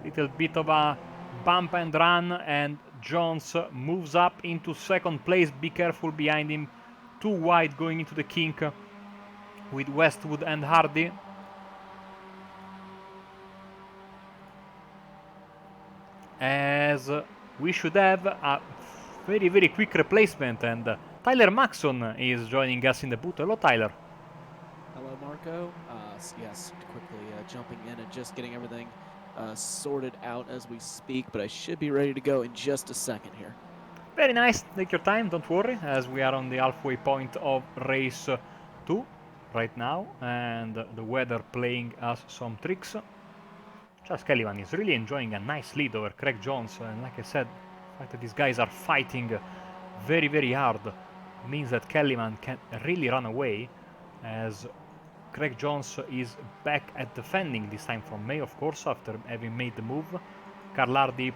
little bit of a bump and run, and Jones moves up into second place. Be careful behind him, too wide going into the kink with Westwood and Hardy. As we should have a very, very quick replacement, and Tyler Maxson is joining us in the booth. Hello, Tyler. Hello, Marco. Yes, quickly jumping in and just getting everything sorted out as we speak, but I should be ready to go in just a second here. Very nice. Take your time, don't worry, as we are on the halfway point of race 2 right now, and the weather playing us some tricks. Charles Kellyman is really enjoying a nice lead over Craig Jones, and like I said, the fact that these guys are fighting very, very hard means that Kellyman can really run away, as Craig Jones is back at defending, this time from May, of course, after having made the move. Carl Hardy,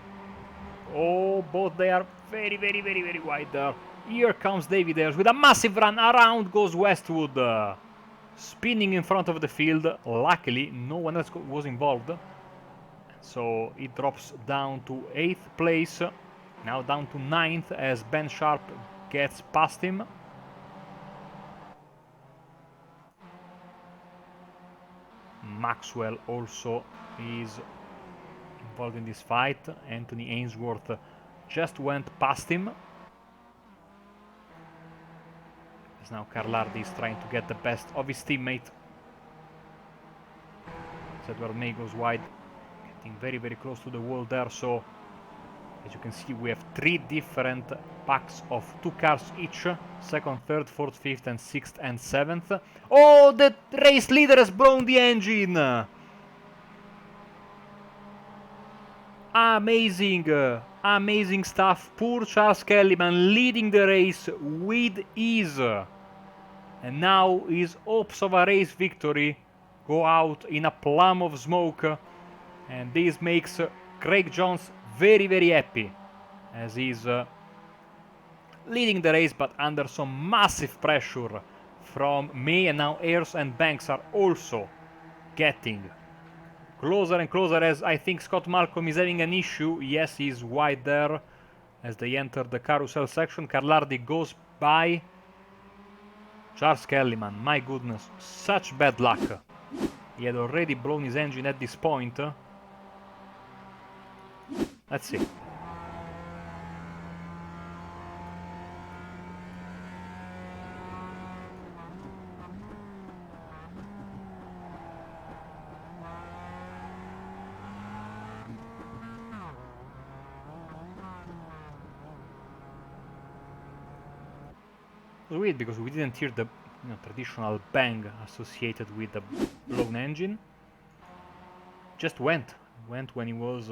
oh, both they are very, very, very, very wide there. Here comes David Ayres with a massive run. Around goes Westwood, spinning in front of the field. Luckily, no one else was involved. So it drops down to 8th place, now down to 9th as Ben Sharp gets past him. Maxwell also is involved in this fight. Anthony Ainsworth just went past him. As now Carlardi is trying to get the best of his teammate. As Edward May goes wide, getting very, very close to the wall there. So, as you can see, we have 3 different packs of 2 cars each. 2nd, 3rd, 4th, 5th, and 6th and 7th. Oh, the race leader has blown the engine! Amazing! Amazing stuff. Poor Charles Kellyman leading the race with ease. And now his hopes of a race victory go out in a plum of smoke. And this makes Craig Jones very, very happy, as he's leading the race, but under some massive pressure from May, and now Ayers and Banks are also getting closer and closer, as I think Scott Malcolm is having an issue. Yes, he's wide there as they enter the carousel section. Carlardi goes by. Charles Kellyman, my goodness, such bad luck. He had already blown his engine at this point. Let's see. It was weird because we didn't hear the traditional bang associated with the blown engine. Just went when he was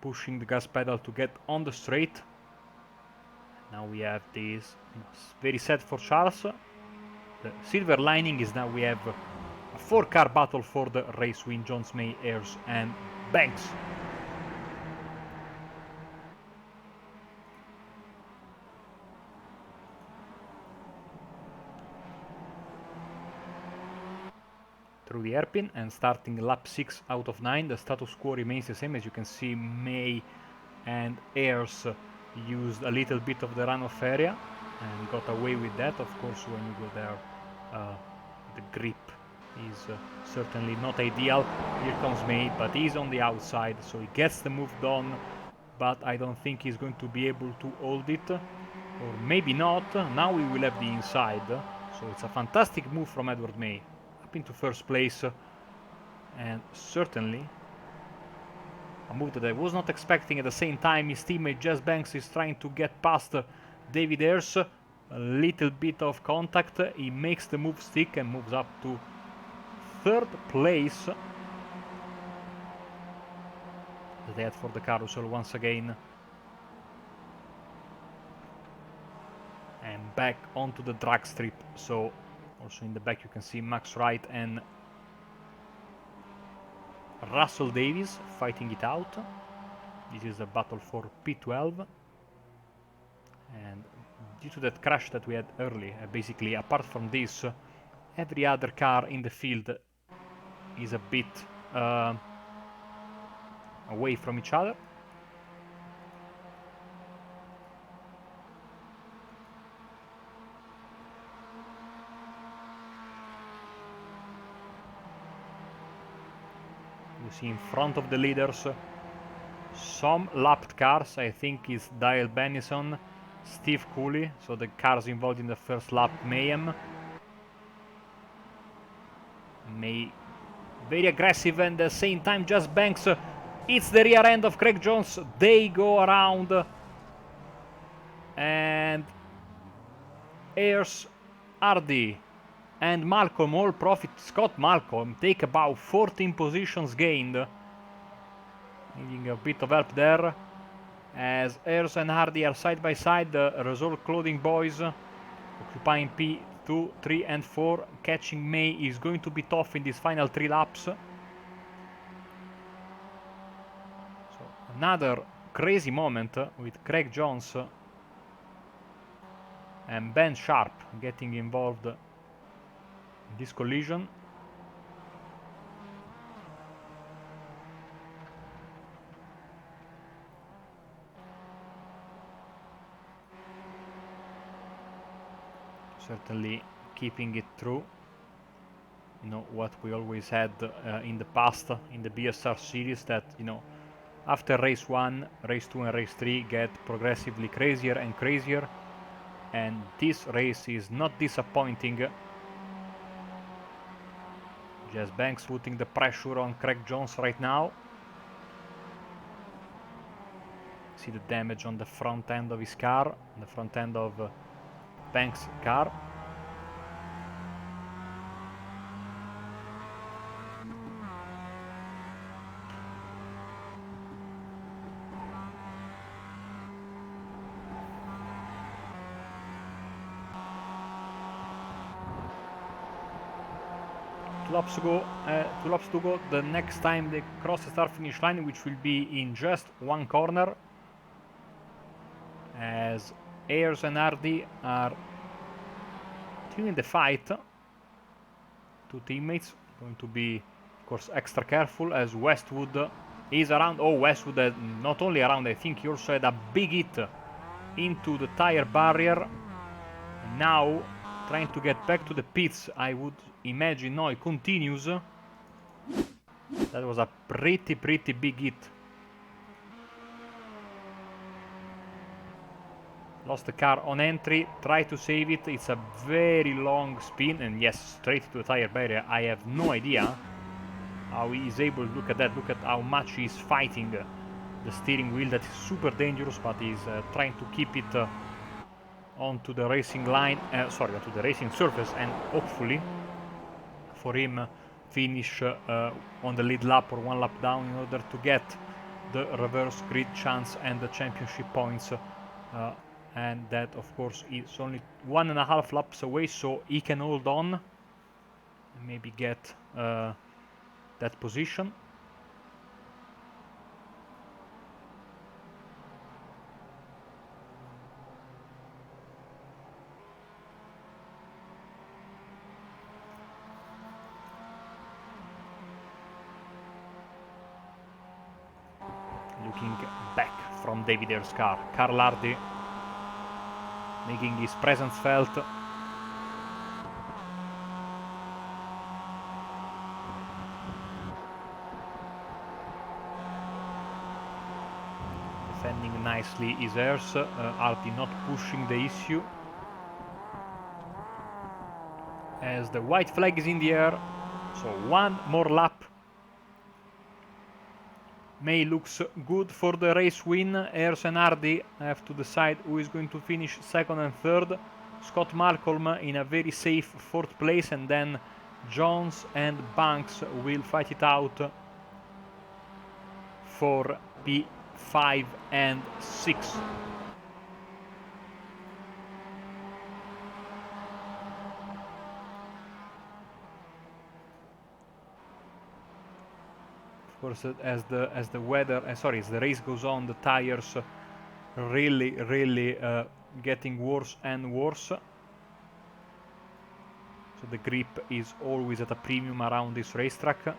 pushing the gas pedal to get on the straight. Now we have this, very sad for Charles. The silver lining is now we have a 4-car battle for the race win. Jones, May, Ayers and Banks. Through the hairpin and starting lap 6 out of 9. The status quo remains the same. As you can see, May and Ayers used a little bit of the runoff area and got away with that. Of course, when you go there, the grip is certainly not ideal. Here comes May, but he's on the outside, so he gets the move done, but I don't think he's going to be able to hold it, or maybe not. Now we will have the inside, so it's a fantastic move from Edward May into first place, and certainly a move that I was not expecting. At the same time, his teammate Jess Banks is trying to get past David Ayers. A little bit of contact, he makes the move stick and moves up to 3rd place. The head for the carousel once again, and back onto the drag strip. So also in the back you can see Max Wright and Russell Davies fighting it out. This is a battle for P12. And due to that crash that we had early, basically apart from this, every other car in the field is a bit away from each other. You see in front of the leaders some lapped cars. I think is Dale Bennison, Steve Cooley, so the cars involved in the first lap mayhem. May very aggressive, and at the same time Just Banks hits the rear end of Craig Jones. They go around, and Ayers, Hardy and Malcolm all profit. Scott Malcolm take about 14 positions gained, needing a bit of help there, as Ayers and Hardy are side by side. The Resolve Clothing boys occupying P2, 3 and 4. Catching May is going to be tough in these final 3 laps. So another crazy moment with Craig Jones and Ben Sharp getting involved in this collision. Certainly keeping it true, you know, what we always had in the past in the BSR series, that, you know, After race 1, race 2 and race 3 get progressively crazier and crazier, and this race is not disappointing. Jess Banks putting the pressure on Craig Jones right now. See the damage on the front end of his car, on the front end of Banks' car. Two laps to go the next time they cross the start finish line, which will be in just one corner, as Ayers and Hardy are continuing the fight. Two teammates going to be, of course, extra careful as Westwood is around. Oh, Westwood not only around, I think he also had a big hit into the tire barrier. And now trying to get back to the pits, I would imagine. No, it continues. That was a pretty big hit. Lost the car on entry, try to save it. It's a very long spin, and yes, straight to the tire barrier. I have no idea how he is able to look at that. Look at how much he's fighting the steering wheel. That is super dangerous, but he's trying to keep it onto the racing line, onto the racing surface, and hopefully for him finish on the lead lap or one lap down in order to get the reverse grid chance and the championship points. And that, of course, is only 1.5 laps away, so he can hold on and maybe get that position. Looking back from David Ayer's car, Carl Hardy making his presence felt. Defending nicely is Ayers. Hardy not pushing the issue. As the white flag is in the air, so one more lap. May looks good for the race win. Ayers and Hardy have to decide who is going to finish second and third. Scott Malcolm in a very safe fourth place, and then Jones and Banks will fight it out for P5 and 6. Of course, as the race goes on, the tires really getting worse and worse. So the grip is always at a premium around this racetrack.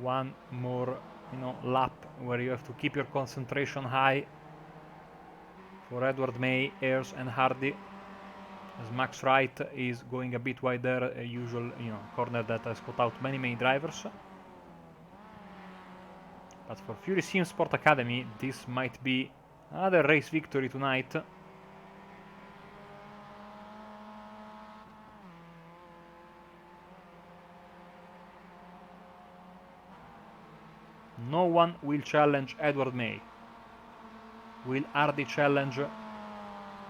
One more, lap where you have to keep your concentration high for Edward May, Ayers, and Hardy. As Max Wright is going a bit wider, a usual corner that has caught out many drivers. But for Fury Sim Sport Academy, this might be another race victory tonight. No one will challenge Edward May. Will Hardy challenge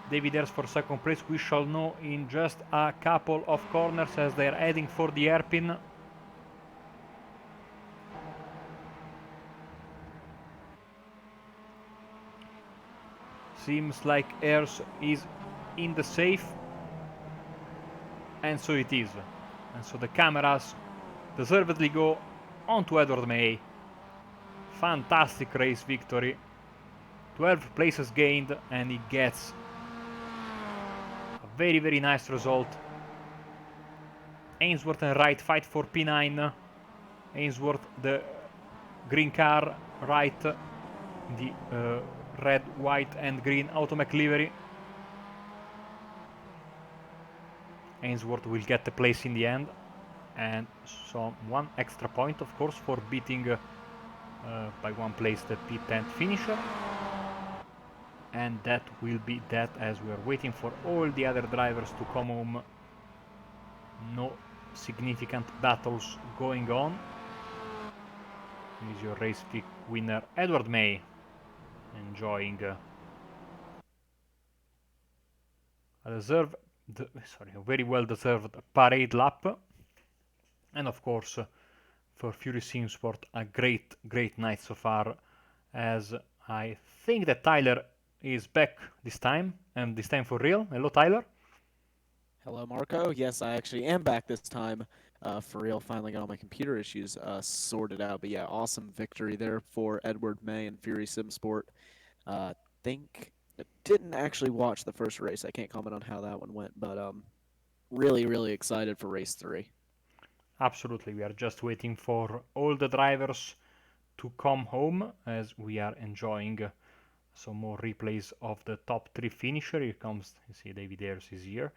David Ayers for second place? We shall know in just a couple of corners as they are heading for the hairpin. Seems like Ayers is in the safe, and so it is. And so the cameras deservedly go on to Edward May. Fantastic race victory. 12 places gained, and he gets very nice result. Ainsworth and Wright fight for P9. Ainsworth, the green car, Wright, the red, white and green Automech livery. Ainsworth will get the place in the end. and so 1 extra point, of course, for beating by 1 place the P10 finisher. And that will be that, as we are waiting for all the other drivers to come home. No significant battles going on. Here is your race pick winner, Edward May, enjoying a very well deserved parade lap. And of course, for Fury Sim Sport, a great night so far, as I think that Tyler is back this time, and this time for real. Hello, Tyler. Hello, Marco. Yes, I actually am back this time. For real, finally got all my computer issues sorted out. But yeah, awesome victory there for Edward May and Fury Sim Sport. Think didn't actually watch the first race. I can't comment on how that one went, but really excited for race 3. Absolutely, we are just waiting for all the drivers to come home, as we are enjoying some more replays of the top 3 finisher. Here comes, you see, David Ayers is here,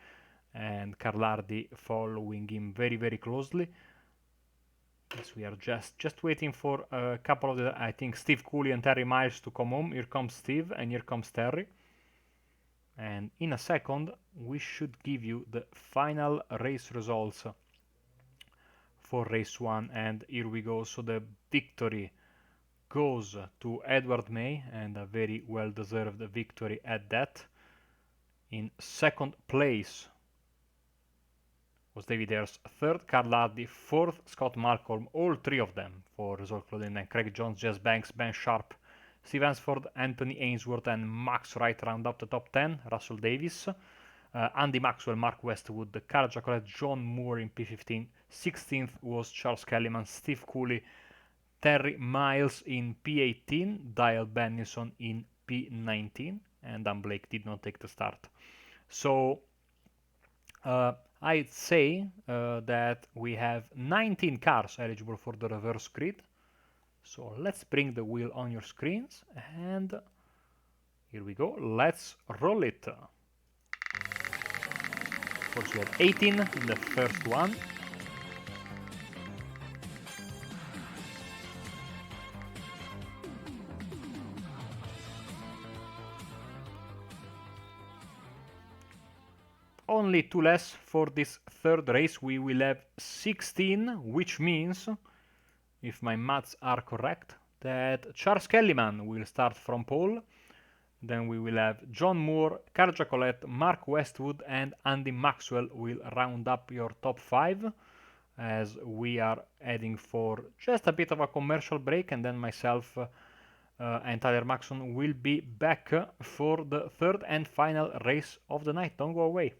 and Carlardi following him very closely. Yes, we are just waiting for a couple of the, I think, Steve Cooley and Terry Miles to come home. Here comes Steve, and here comes Terry. And in a second, we should give you the final race results for race 1. And here we go. So the victory goes to Edward May, and a very well-deserved victory at that. In second place was David Ayers, third Carlardi, fourth Scott Malcolm, all 3 of them for Result Claudine, and Craig Jones, Jess Banks, Ben Sharp, Steve Ansford, Anthony Ainsworth, and Max Wright round up the top 10. Russell Davis, Andy Maxwell, Mark Westwood, Carl Jacolet, John Moore in P15. 16th was Charles Kellyman, Steve Cooley, Terry Miles in P18, Dial Bennison in P19, and Dan Blake did not take the start. So I'd say that we have 19 cars eligible for the reverse grid. So let's bring the wheel on your screens, and here we go. Let's roll it. Of course, we have 18 in the first one. Only 2 less for this third race. We will have 16, which means, if my maths are correct, that Charles Kellyman will start from pole. Then we will have John Moore, Carl Jacolet, Mark Westwood, and Andy Maxwell will round up your top 5, as we are heading for just a bit of a commercial break, and then myself and Tyler Maxson will be back for the third and final race of the night. Don't go away.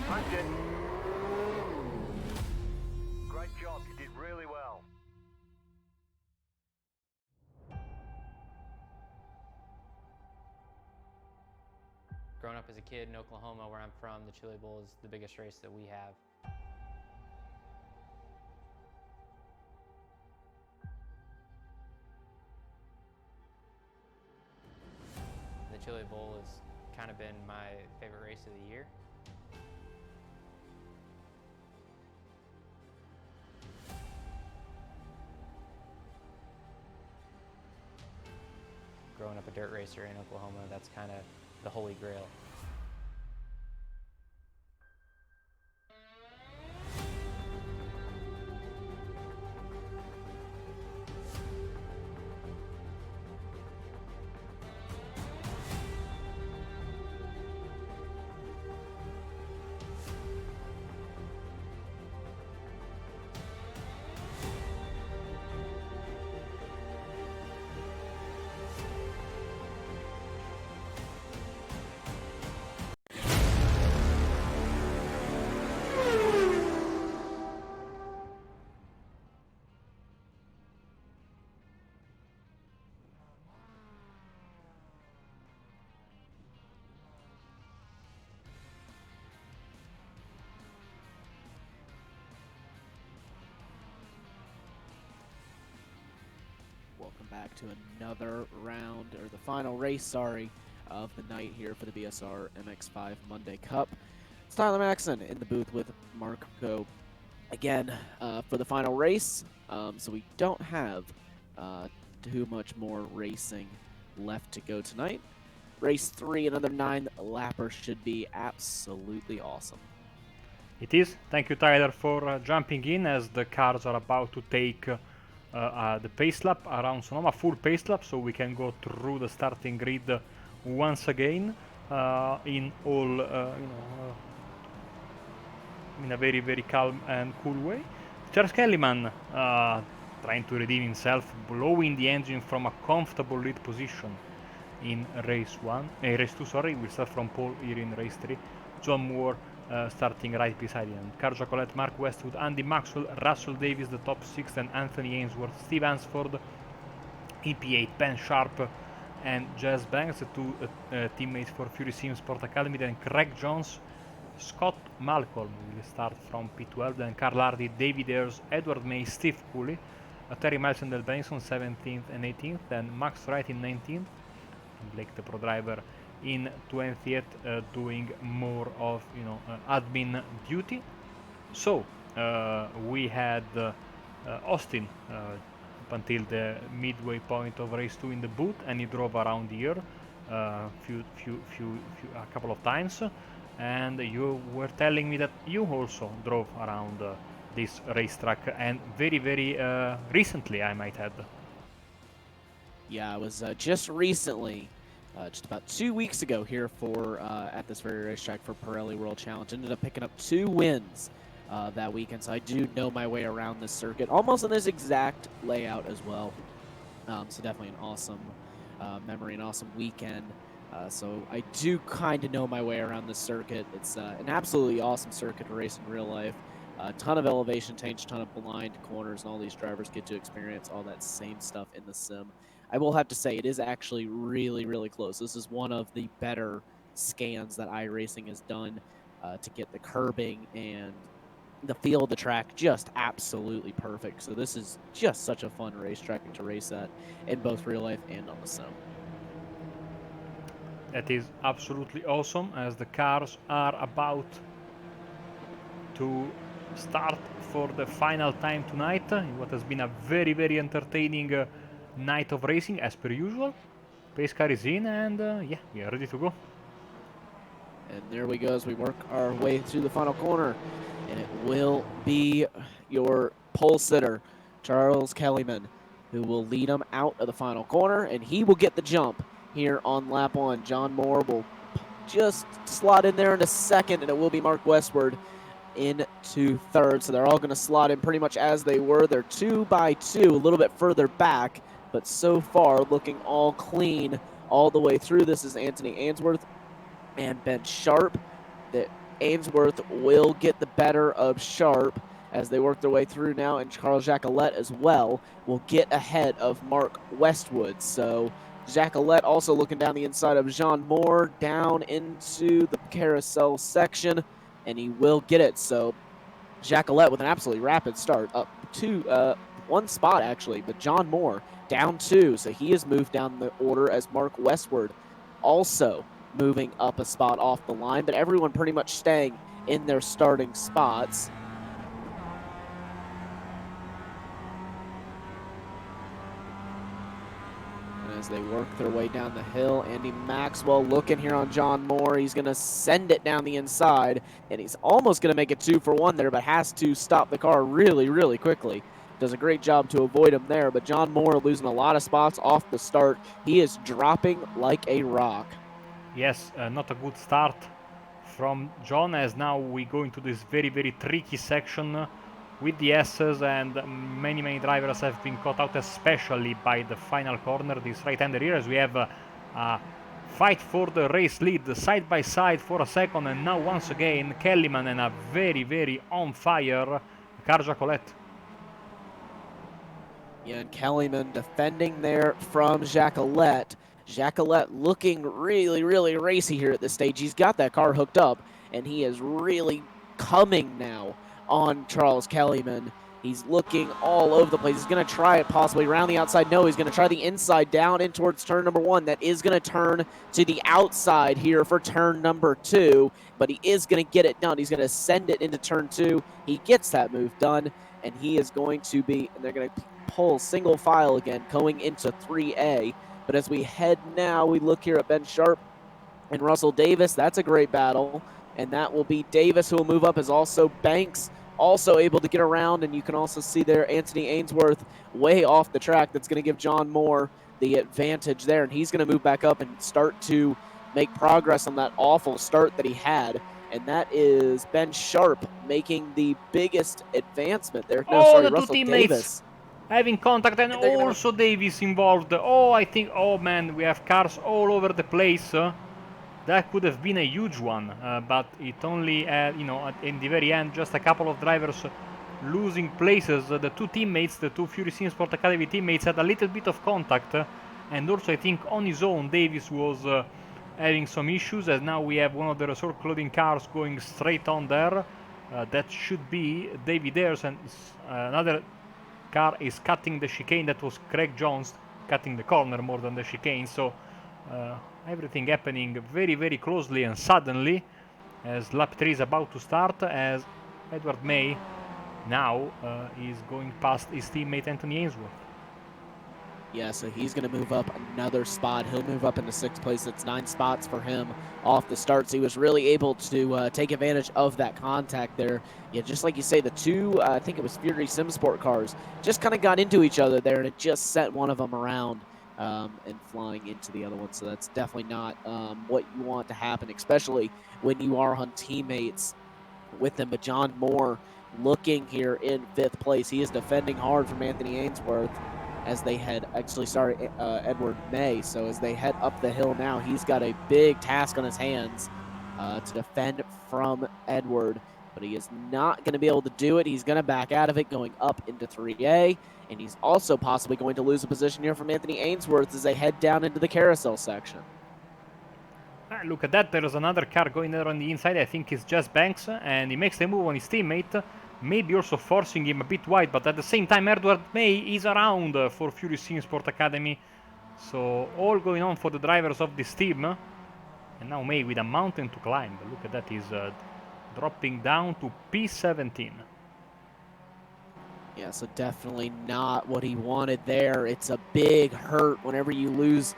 Nice, Jed. Great job. You did really well. Growing up as a kid in Oklahoma, where I'm from, the Chili Bowl is the biggest race that we have. The Chili Bowl has kind of been my favorite race of the year. Growing up a dirt racer in Oklahoma, that's kind of the holy grail. Welcome back to another round, or the final race, sorry, of the night here for the BSR MX5 Monday Cup. It's Tyler Maxson in the booth with Marco again for the final race. So we don't have too much more racing left to go tonight. Race 3, another 9-lapper, should be absolutely awesome. It is. Thank you, Tyler, for jumping in as the cars are about to take the pace lap around Sonoma, full pace lap, so we can go through the starting grid once again in all, in a very, very calm and cool way. Charles Kellyman trying to redeem himself, blowing the engine from a comfortable lead position in race 2, sorry. We'll start from pole here in race 3. John Moore starting right beside him. Carja Colette, Mark Westwood, Andy Maxwell, Russell Davis, the top 6, and Anthony Ainsworth, Steve Ansford, EP8, Ben Sharp, and Jazz Banks, the two teammates for Fury Sim Sport Academy. Then Craig Jones, Scott Malcolm will start from P12. Then Carl Hardy, David Ayers, Edward May, Steve Cooley, Terry Miles and Del Benson 17th and 18th. Then Max Wright in 19th. Blake, the pro driver, in 20th, doing more of admin duty. So we had Austin up until the midway point of race 2 in the booth, and he drove around here a couple of times. And you were telling me that you also drove around this racetrack, and very, very recently, I might add. Yeah, I was just recently, just about 2 weeks ago here for at this very racetrack for Pirelli World Challenge. Ended up picking up 2 wins that weekend, so I do know my way around this circuit, almost in this exact layout as well. So definitely an awesome memory, an awesome weekend. So I do kind of know my way around this circuit. It's an absolutely awesome circuit to race in real life. A ton of elevation change, ton of blind corners, and all these drivers get to experience all that same stuff in the sim. I will have to say it is actually really, really close. This is one of the better scans that iRacing has done to get the curbing and the feel of the track just absolutely perfect. So this is just such a fun racetrack to race at in both real life and on the sim. That is absolutely awesome, as the cars are about to start for the final time tonight in what has been a very, very entertaining night of racing as per usual. Pace car is in, and yeah, we are ready to go. And there we go as we work our way through the final corner. And it will be your pole sitter, Charles Kellyman, who will lead them out of the final corner, and he will get the jump here on lap 1. John Moore will just slot in there in a second, and it will be Mark Westward into third. So they're all going to slot in pretty much as they were. They're 2 by 2, a little bit further back, but so far looking all clean all the way through. This is Anthony Ainsworth and Ben Sharp that Ainsworth will get the better of Sharp as they work their way through now, and Charles Jacquelet as well will get ahead of Mark Westwood. So Jacquelet also looking down the inside of Jean Moore down into the carousel section, and he will get it. So Jacquelet with an absolutely rapid start, up one spot actually, but John Moore down 2, so he has moved down the order as Mark Westward also moving up a spot off the line, but everyone pretty much staying in their starting spots. And as they work their way down the hill, Andy Maxwell looking here on John Moore. He's going to send it down the inside, and he's almost going to make it 2 for 1 there, but has to stop the car really, really quickly. Does a great job to avoid him there, but John Moore losing a lot of spots off the start. He is dropping like a rock. Yes, not a good start from John, as now we go into this very, very tricky section with the S's, and many drivers have been caught out, especially by the final corner, this right-hander here, as we have a fight for the race lead side by side for a second, and now once again Kellyman and a very, very on fire Car Jacquelet. Yeah, and Kellyman defending there from Jacquelet. Jacquelet looking really, really racy here at this stage. He's got that car hooked up, and he is really coming now on Charles Kellyman. He's looking all over the place. He's going to try it possibly around the outside. No, he's going to try the inside down in towards turn number 1. That is going to turn to the outside here for turn number 2, but he is going to get it done. He's going to send it into turn 2. He gets that move done, and he is going to be, and they're going to pull single file again going into 3A. But as we head now, we look here at Ben Sharp and Russell Davis. That's a great battle, and that will be Davis who will move up, as also Banks also able to get around, and you can also see there Anthony Ainsworth way off the track. That's going to give John Moore the advantage there, and he's going to move back up and start to make progress on that awful start that he had. And that is Ben Sharp making the biggest advancement there. No, Oh, sorry, the two Russell teammates Davis having contact, and they're gonna- also Davis involved. Oh, I think, oh man, we have cars all over the place. That could have been a huge one, but it only had, in the very end, just a couple of drivers losing places. The two teammates, the two Fury Sim Sport Academy teammates, had a little bit of contact, and also I think on his own Davis was having some issues, as now we have one of the resort clothing cars going straight on there. That should be David Ayers, and another car is cutting the chicane. That was Craig Jones cutting the corner more than the chicane. So everything happening very, very closely and suddenly as lap 3 is about to start, as Edward May now is going past his teammate Anthony Ainsworth. Yeah, so he's going to move up another spot. He'll move up into 6th place. That's 9 spots for him off the start. So he was really able to take advantage of that contact there. Yeah, just like you say, the two, I think it was Fury Sim Sport cars, just kind of got into each other there, and it just sent one of them around and flying into the other one. So that's definitely not what you want to happen, especially when you are on teammates with them. But John Moore looking here in 5th place. He is defending hard from Anthony Ainsworth as they head, Edward May. So as they head up the hill now, he's got a big task on his hands to defend from Edward, but he is not going to be able to do it. He's going to back out of it going up into 3A, and he's also possibly going to lose a position here from Anthony Ainsworth as they head down into the carousel section. Look at that, there's another car going there on the inside. I think it's just Banks, and he makes the move on his teammate, maybe also forcing him a bit wide, but at the same time Edward May is around for Fury Sim Sport Academy. So all going on for the drivers of this team. And now May with a mountain to climb. Look at that, he's dropping down to P17. Yeah, so definitely not what he wanted there. It's a big hurt whenever you lose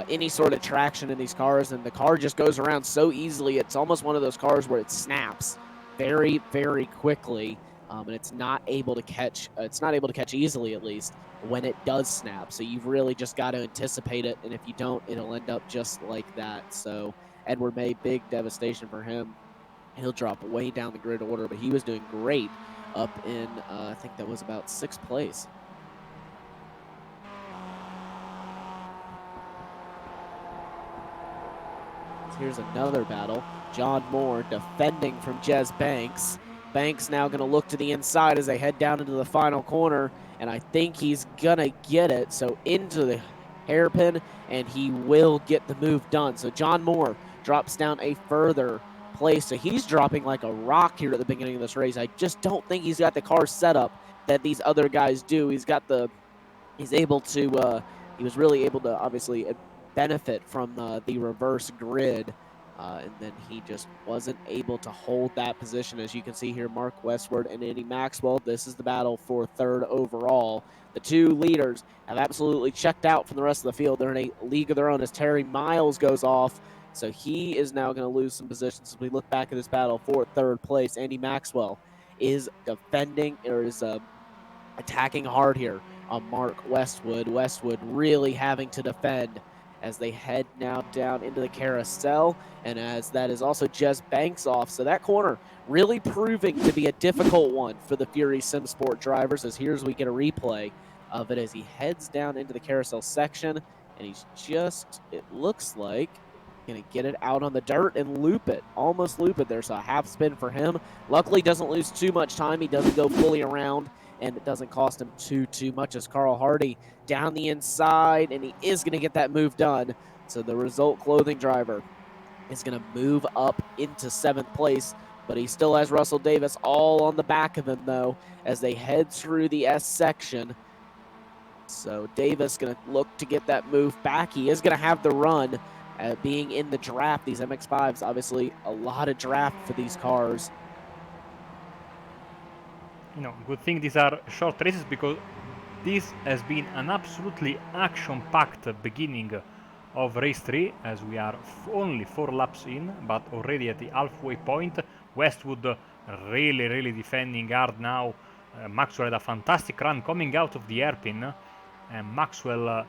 any sort of traction in these cars, and the car just goes around so easily. It's almost one of those cars where it snaps very, very quickly, and it's not able to catch. It's not able to catch easily, at least when it does snap. So you've really just got to anticipate it, and if you don't, it'll end up just like that. So Edward May, big devastation for him. He'll drop way down the grid order, but he was doing great up in, I think that was about 6th place. here's another battle. John Moore defending from Jez Banks. Banks now going to look to the inside as they head down into the final corner, and I think he's going to get it. So into the hairpin, and he will get the move done. So John Moore drops down a further place. So he's dropping like a rock here at the beginning of this race. I just don't think he's got the car set up that these other guys do. He's able to, he was really able to obviously benefit from the reverse grid. And then he just wasn't able to hold that position. As you can see here, Mark Westward and Andy Maxwell, this is the battle for third overall. The two leaders have absolutely checked out from the rest of the field. They're in a league of their own as Terry Miles goes off. So he is now going to lose some positions as we look back at this battle for third place. Andy Maxwell is defending, or is attacking hard here on Mark Westwood. Westwood really having to defend as they head now down into the carousel, and as that is also Jez Banks off. So that corner really proving to be a difficult one for the Fury Sim Sport drivers, as here's we get a replay of it as he heads down into the carousel section, and he's just, it looks like, gonna get it out on the dirt and loop it, almost loop it there. So a half spin for him. Luckily doesn't lose too much time. He doesn't go fully around, and it doesn't cost him too much as Carl Hardy down the inside, and he is going to get that move done. So the Result Clothing driver is going to move up into 7th place, but he still has Russell Davis all on the back of him, though, as they head through the S section. So Davis going to look to get that move back. He is going to have the run being in the draft. These MX5s, obviously a lot of draft for these cars. You know, good thing these are short races, because this has been an absolutely action-packed beginning of race 3, as we are only 4 laps in, but already at the halfway point. Westwood really defending hard now. Maxwell had a fantastic run coming out of the hairpin, and Maxwell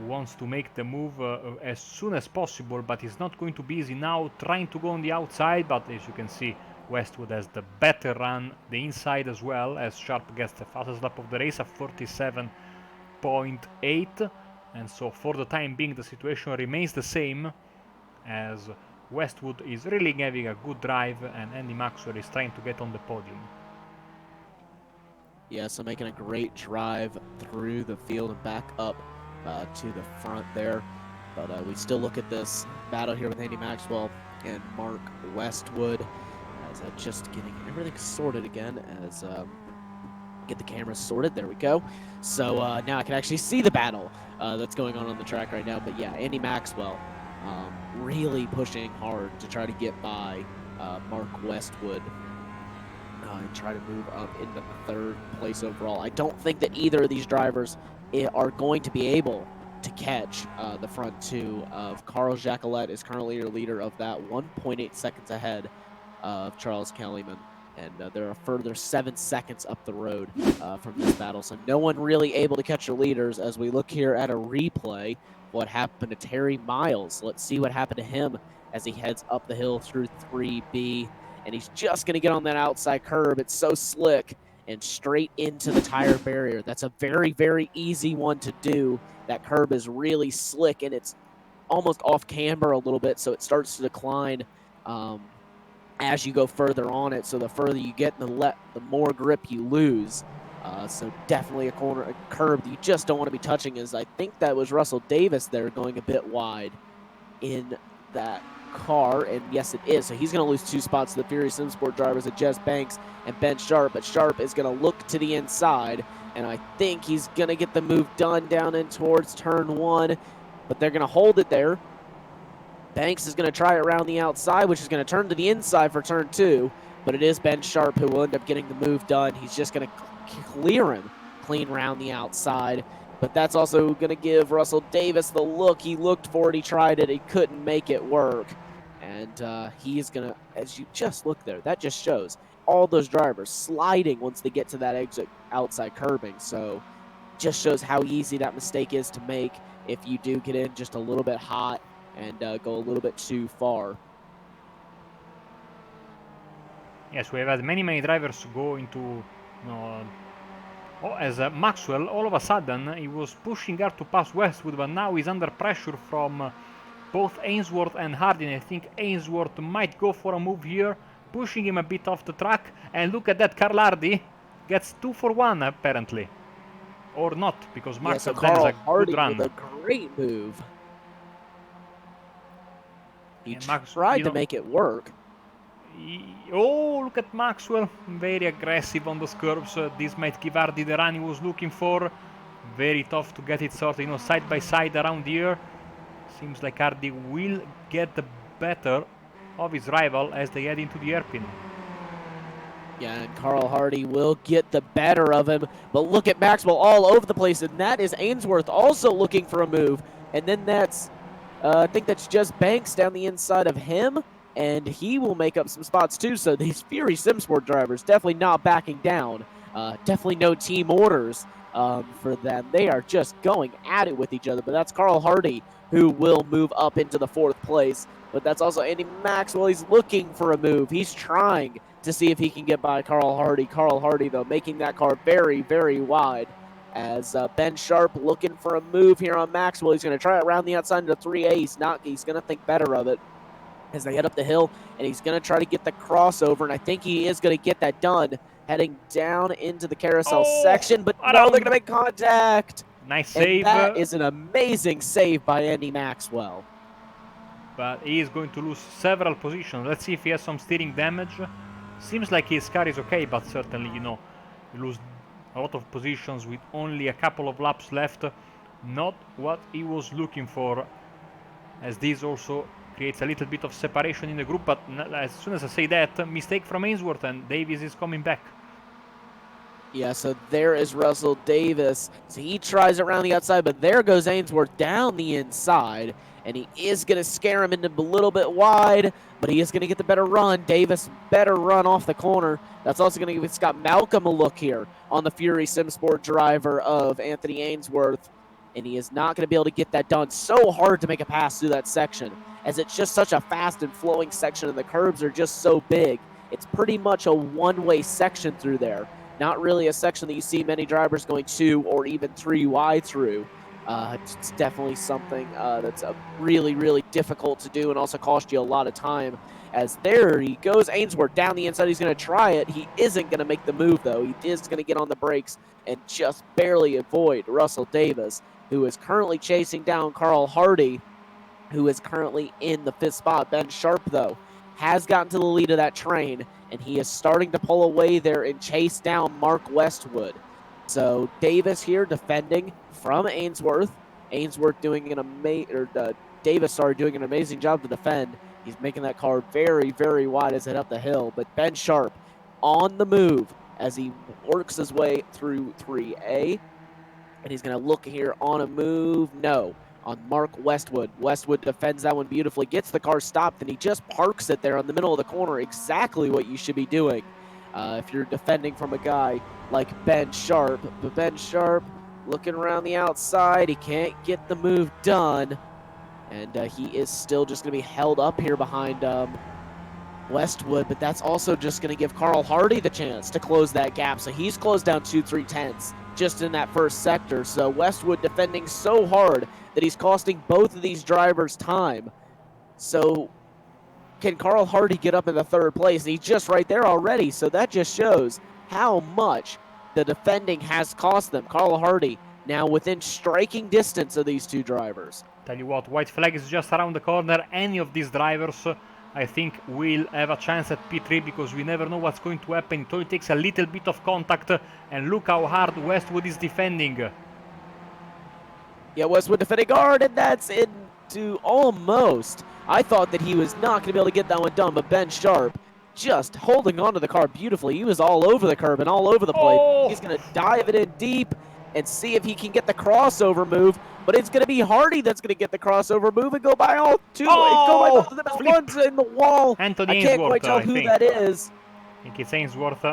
wants to make the move as soon as possible, but it's not going to be easy now, trying to go on the outside. But as you can see, Westwood has the better run the inside as well, as Sharp gets the fastest lap of the race at 47.8, and so for the time being the situation remains the same, as Westwood is really having a good drive and Andy Maxwell is trying to get on the podium. Yeah, so making a great drive through the field and back up to the front there. But we still look at this battle here with Andy Maxwell and Mark Westwood, as just getting everything sorted again, as get the cameras sorted. There we go. So now I can actually see the battle that's going on the track right now. But yeah, Andy Maxwell really pushing hard to try to get by Mark Westwood and try to move up into 3rd place overall. I don't think that either of these drivers are going to be able to catch the front two of Carl Jacquelet is currently your leader of that, 1.8 seconds ahead of Charles Kellyman. And they're a further 7 seconds up the road from this battle. So no one really able to catch the leaders as we look here at a replay. What happened to Terry Miles? Let's see what happened to him as he heads up the hill through 3B. And he's just going to get on that outside curb. It's so slick and straight into the tire barrier. That's a very easy one to do. That curb is really slick, and it's almost off camber a little bit, so it starts to decline as you go further on it. So the further you get, the more grip you lose. So definitely a curb that you just don't want to be touching. As I think that was Russell Davis there going a bit wide in that car, and yes it is. So he's going to lose 2 spots to the Fury Sim Sport drivers at Jez Banks and Ben Sharp, but Sharp is going to look to the inside, and I think he's going to get the move done down in towards turn 1, but they're going to hold it there. Banks is going to try it around the outside, which is going to turn to the inside for turn 2, but it is Ben Sharp who will end up getting the move done. He's just going to clear him clean around the outside, but that's also going to give Russell Davis the look he looked for it. He tried it, he couldn't make it work, and he is going to, as you just look there, that just shows all those drivers sliding once they get to that exit outside curbing. So just shows how easy that mistake is to make if you do get in just a little bit hot and go a little bit too far. Yes, we have had many drivers go into as Maxwell all of a sudden he was pushing hard to pass Westwood, but now he's under pressure from both Ainsworth and Hardy. And I think Ainsworth might go for a move here, pushing him a bit off the track. And look at that, Carl Hardy gets 2 for 1 apparently. Or not, because Max so then is a Carl Hardy good run. with a great move. He And Max, tried you to know, make it work. Oh, look at Maxwell, very aggressive on those curves. This might give Hardy the run he was looking for. Very tough to get it sorted, you know, side by side around here. Seems like Hardy will get the better of his rival as they head into the hairpin. Yeah, and Carl Hardy will get the better of him. But look at Maxwell all over the place, and that is Ainsworth also looking for a move. And then that's, I think that's just Banks down the inside of him, and he will make up some spots too. So these Fury Simsport drivers definitely not backing down. Definitely no team orders for them. They are just going at it with each other. But that's Carl Hardy who will move up into the 4th place. But that's also Andy Maxwell. He's looking for a move. He's trying to see if he can get by Carl Hardy. Carl Hardy, though, making that car very, very wide. As Ben Sharp looking for a move here on Maxwell. He's going to try it around the outside into 3A. He's going to think better of it as they head up the hill, and he's going to try to get the crossover, and I think he is going to get that done, heading down into the carousel section, but no, they're going to make contact. Nice save. And that is an amazing save by Andy Maxwell. But he is going to lose several positions. Let's see if he has some steering damage. Seems like his car is okay, but certainly, you know, you lose a lot of positions with only a couple of laps left. Not what he was looking for, as this also creates a little bit of separation in the group. But as soon as I say that, mistake from Ainsworth, and Davis is coming back. Yeah, so there is Russell Davis. So he tries it around the outside, but there goes Ainsworth down the inside. And he is going to scare him into a little bit wide, but he is going to get the better run. Davis, better run off the corner. That's also going to give Scott Malcolm a look here on the Fury Simsport driver of Anthony Ainsworth. And he is not going to be able to get that done. So hard to make a pass through that section, as it's just such a fast and flowing section, and the curbs are just so big. It's pretty much a one-way section through there. Not really a section that you see many drivers going 2 or even 3 wide through. It's definitely something that's really, really difficult to do and also cost you a lot of time. As there he goes, Ainsworth down the inside. He's going to try it. He isn't going to make the move, though. He is going to get on the brakes and just barely avoid Russell Davis, who is currently chasing down Carl Hardy, who is currently in the 5th spot. Ben Sharp, though, has gotten to the lead of that train, and he is starting to pull away there and chase down Mark Westwood. So Davis here defending from Ainsworth. Ainsworth doing an Davis, doing an amazing job to defend. He's making that car very, very wide as it up the hill. But Ben Sharp on the move as he works his way through 3A. And he's going to look here on a move. No, on Mark Westwood. Westwood defends that one beautifully, gets the car stopped, and he just parks it there in the middle of the corner. Exactly what you should be doing if you're defending from a guy like Ben Sharp. But Ben Sharp looking around the outside. He can't get the move done. And he is still just going to be held up here behind Westwood. But that's also just going to give Carl Hardy the chance to close that gap. So he's closed down 2-3 tenths just in that first sector. So Westwood defending so hard that he's costing both of these drivers time. So can Carl Hardy get up in the 3rd place? And he's just right there already. So that just shows how much the defending has cost them. Carl Hardy now within striking distance of these 2 drivers. Tell you what, white flag is just around the corner. Any of these drivers, I think, will have a chance at P3, because we never know what's going to happen. It only takes a little bit of contact, and look how hard Westwood is defending. Yeah, Westwood defending hard, and that's into almost. I thought that he was not going to be able to get that one done, but Ben Sharp just holding onto the car beautifully. He was all over the curb and all over the place. Oh! He's going to dive it in deep and see if he can get the crossover move, but it's going to be Hardy that's going to get the crossover move and go by all 2. Oh! Go by both of them as one's in the wall. Anthony I can't Ainsworth, quite tell I who think. that is. I think it's Ainsworth.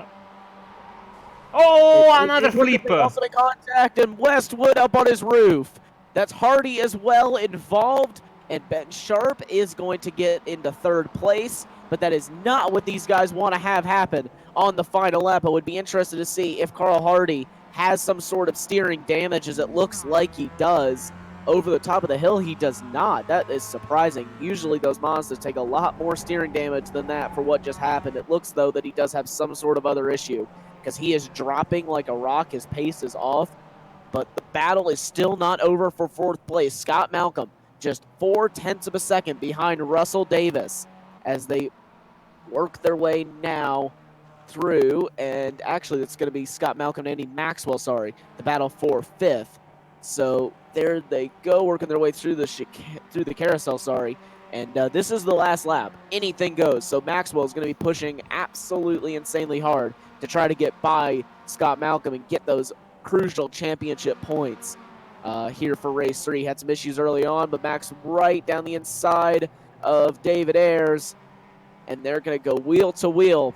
Oh, another flip! Also make contact, and Westwood up on his roof. That's Hardy as well involved, and Ben Sharp is going to get into 3rd place, but that is not what these guys want to have happen on the final lap. I would be interested to see if Carl Hardy has some sort of steering damage, as it looks like he does. over the top of the hill, he does not. That is surprising. Usually those monsters take a lot more steering damage than that for what just happened. It looks, though, that he does have some sort of other issue because he is dropping like a rock. His pace is off, but the battle is still not over for fourth place. Scott Malcolm just 0.4 of a second behind Russell Davis as they work their way now through, and actually it's going to be Scott Malcolm and Andy Maxwell, the battle for fifth. So there they go, working their way through the carousel, and this is the last lap. Anything goes. So Maxwell is going to be pushing absolutely insanely hard to try to get by Scott Malcolm and get those crucial championship points here for race 3. Had some issues early on, but Max right down the inside of David Ayers, and they're going to go wheel to wheel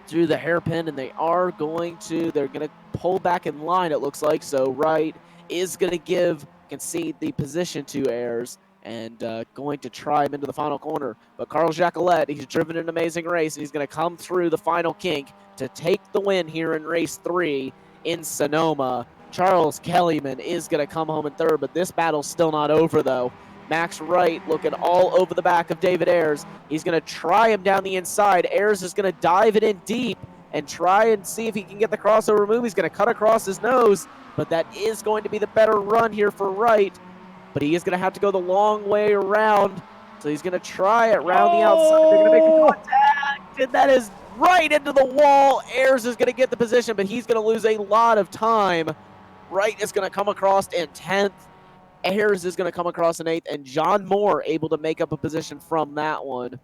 through the hairpin, and they're going to pull back in line, it looks like. So Wright is going to concede the position to Ayers and going to try him into the final corner. But Carl Jacqueline, he's driven an amazing race, and he's going to come through the final kink to take the win here in race 3 in Sonoma. Charles Kellyman is going to come home in third, but this battle's still not over, though. Max Wright looking all over the back of David Ayers. He's going to try him down the inside. Ayers is going to dive it in deep and try and see if he can get the crossover move. He's going to cut across his nose, but that is going to be the better run here for Wright. But he is going to have to go the long way around, so he's going to try it around the outside. They're going to make contact, and that is right into the wall. Ayers is going to get the position, but he's going to lose a lot of time. Wright is going to come across in 10th. Ayers is going to come across in 8th, and John Moore able to make up a position from that one.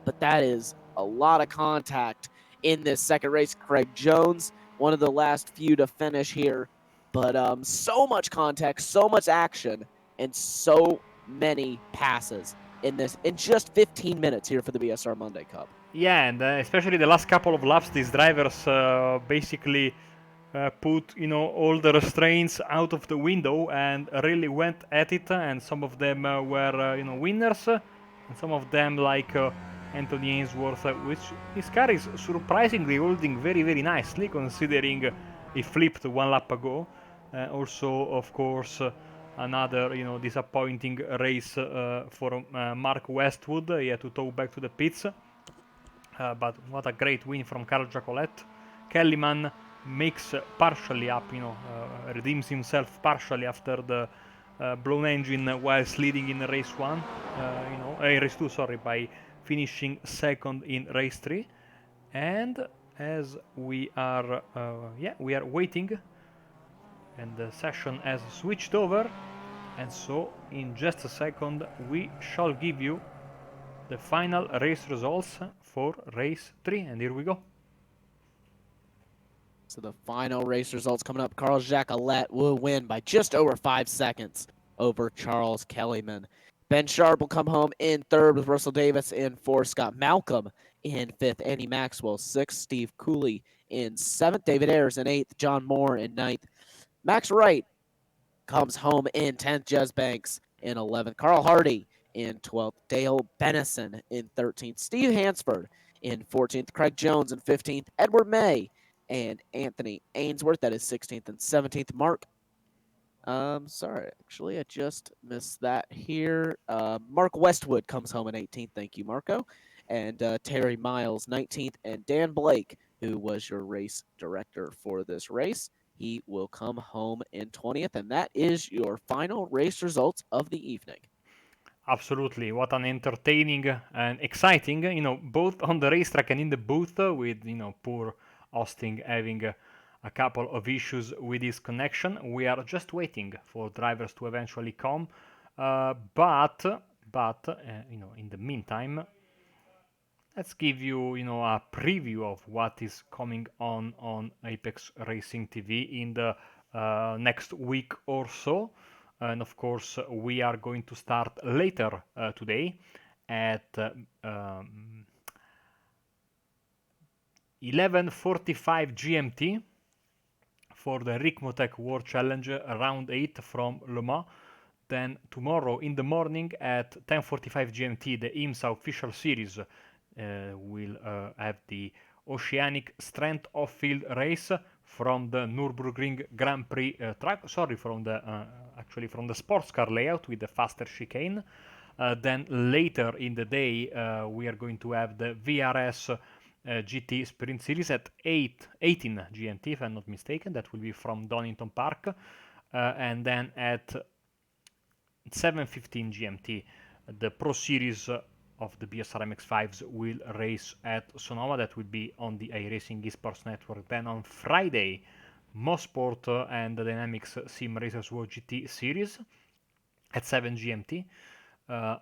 But that is a lot of contact in this second race. Craig Jones, one of the last few to finish here. But so much contact, so much action, and so many passes in just 15 minutes here for the BSR Monday Cup. Yeah, and especially the last couple of laps, these drivers basically put all the restraints out of the window and really went at it. And some of them were winners, and some of them like Anthony Ainsworth, which his car is surprisingly holding very, very nicely considering he flipped one lap ago. Also, of course, another disappointing race for Mark Westwood. He had to tow back to the pits. But what a great win from Carl Jacqueline. Kellyman makes partially up, redeems himself partially after the blown engine whilst leading in race 1, race 2, sorry, by finishing second in race 3. And as we are waiting, and the session has switched over, and so in just a second we shall give you the final race results for race 3, and here we go. So the final race results coming up. Carl Jacqueline will win by just over 5 seconds over Charles Kellyman. Ben Sharp will come home in third with Russell Davis in fourth. Scott Malcolm in fifth. Andy Maxwell sixth. Steve Cooley in seventh. David Ayers in eighth. John Moore in ninth. Max Wright comes home in 10th. Jez Banks in 11th. Carl Hardy in 12th. Dale Bennison in 13th. Steve Hansford in 14th. Craig Jones in 15th. Edward May and Anthony Ainsworth, that is 16th and 17th. Sorry, actually, I just missed that here. Mark Westwood comes home in 18th. Thank you, Marco. And Terry Miles, 19th. And Dan Blake, who was your race director for this race, he will come home in 20th. And that is your final race results of the evening. Absolutely, what an entertaining and exciting, both on the racetrack and in the booth, with poor Austin having a couple of issues with his connection. We are just waiting for drivers to eventually come, but in the meantime, let's give you a preview of what is coming on Apex Racing TV in the next week or so. And of course, we are going to start later today at 11:45 GMT for the Ricmotech World Challenge Round 8 from Le Mans. Then tomorrow in the morning at 10:45 GMT, the IMSA official series will have the Oceanic Strength of Field race from the Nürburgring Grand Prix track. Sorry, from the actually from the sports car layout with the faster chicane. Then later in the day, we are going to have the VRS GT Sprint Series at 18 GMT, if I'm not mistaken. That will be from Donington Park. And then at 7:15 GMT, the Pro Series of the BSR MX5s will race at Sonoma. That will be on the iRacing Esports Network. Then on Friday, Mosport and the Dynamics Sim Racers World GT Series at 7 GMT.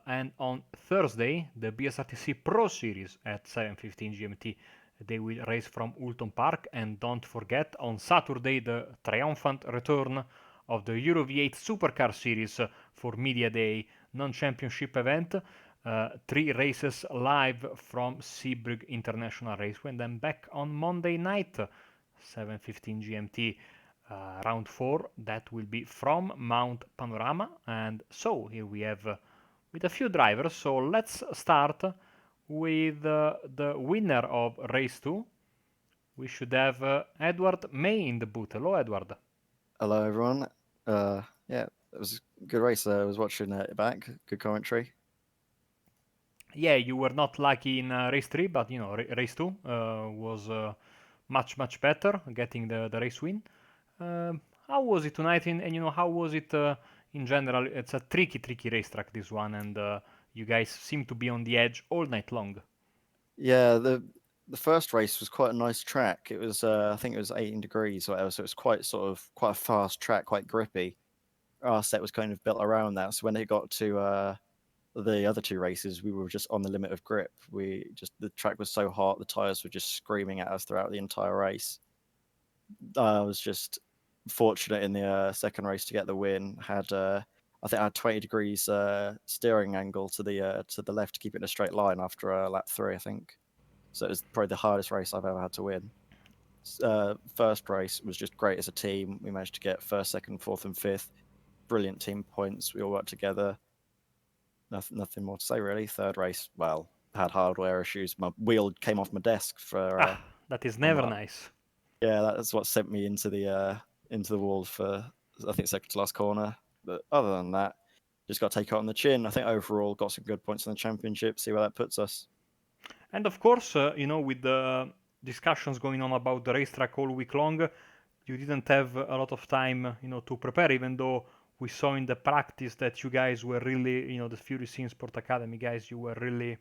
And on Thursday, the BSRTC Pro Series at 7:15 GMT. They will race from Woolton Park. And don't forget, on Saturday, the triumphant return of the Euro V8 Supercar Series for Media Day non-championship event. 3 races live from Seebrugge International Raceway, and then back on Monday night, 7:15 GMT, round 4. That will be from Mount Panorama. And so here we have with a few drivers. So let's start with the winner of race 2. We should have Edward May in the booth. Hello, Edward. Hello, everyone. Yeah, it was a good race. I was watching it back. Good commentary. Yeah, you were not lucky in race 3, but race 2 was much better, getting the race win. How was it tonight? And how was it in general? It's a tricky racetrack, this one, and you guys seem to be on the edge all night long. Yeah, the first race was quite a nice track. It was I think it was 18 degrees or whatever, so it was quite a fast track, quite grippy. Our set was kind of built around that. So when it got to the other 2 races, we were just on the limit of grip. The track was so hot, the tires were just screaming at us throughout the entire race. I was just fortunate in the second race to get the win. I think I had 20 degrees steering angle to the left to keep it in a straight line after lap 3, I think. So it was probably the hardest race I've ever had to win. First race was just great as a team. We managed to get first, second, fourth, and fifth. Brilliant team points. We all worked together. Nothing more to say really. Third race, well, had hardware issues. My wheel came off my desk for. That is never nice. Yeah, that's what sent me into the wall for, I think, second to last corner. But other than that, just got to take it on the chin. I think overall got some good points in the championship. See where that puts us. And of course, with the discussions going on about the racetrack all week long, you didn't have a lot of time, to prepare. Even though we saw in the practice that you guys were really, the Fury Sim Sport Academy guys, you were really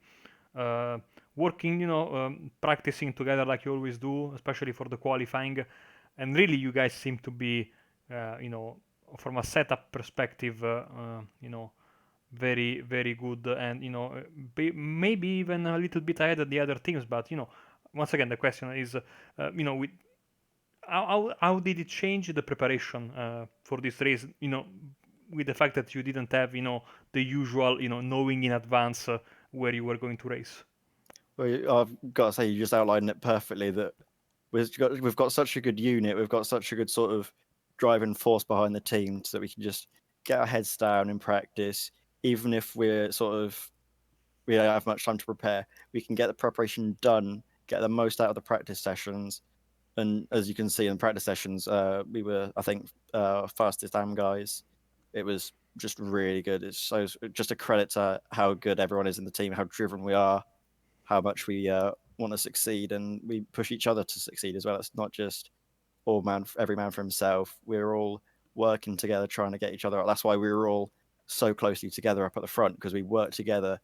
working, practicing together like you always do, especially for the qualifying. And really, you guys seem to be, from a setup perspective, very good, and maybe even a little bit ahead of the other teams. But once again, the question is, with how did it change the preparation for this race? With the fact that you didn't have the usual knowing in advance where you were going to race. Well, I've got to say, you just outlined it perfectly. That we've got such a good unit. We've got such a good sort of driving force behind the team, so that we can just get our heads down in practice. Even if we don't have much time to prepare, we can get the preparation done, get the most out of the practice sessions. And as you can see in practice sessions, we were, I think, fastest AM guys. It was just really good. It's so just a credit to how good everyone is in the team, how driven we are, how much we want to succeed, and we push each other to succeed as well. It's not just every man for himself. We're all working together, trying to get each other up. That's why we were all so closely together up at the front, because we work together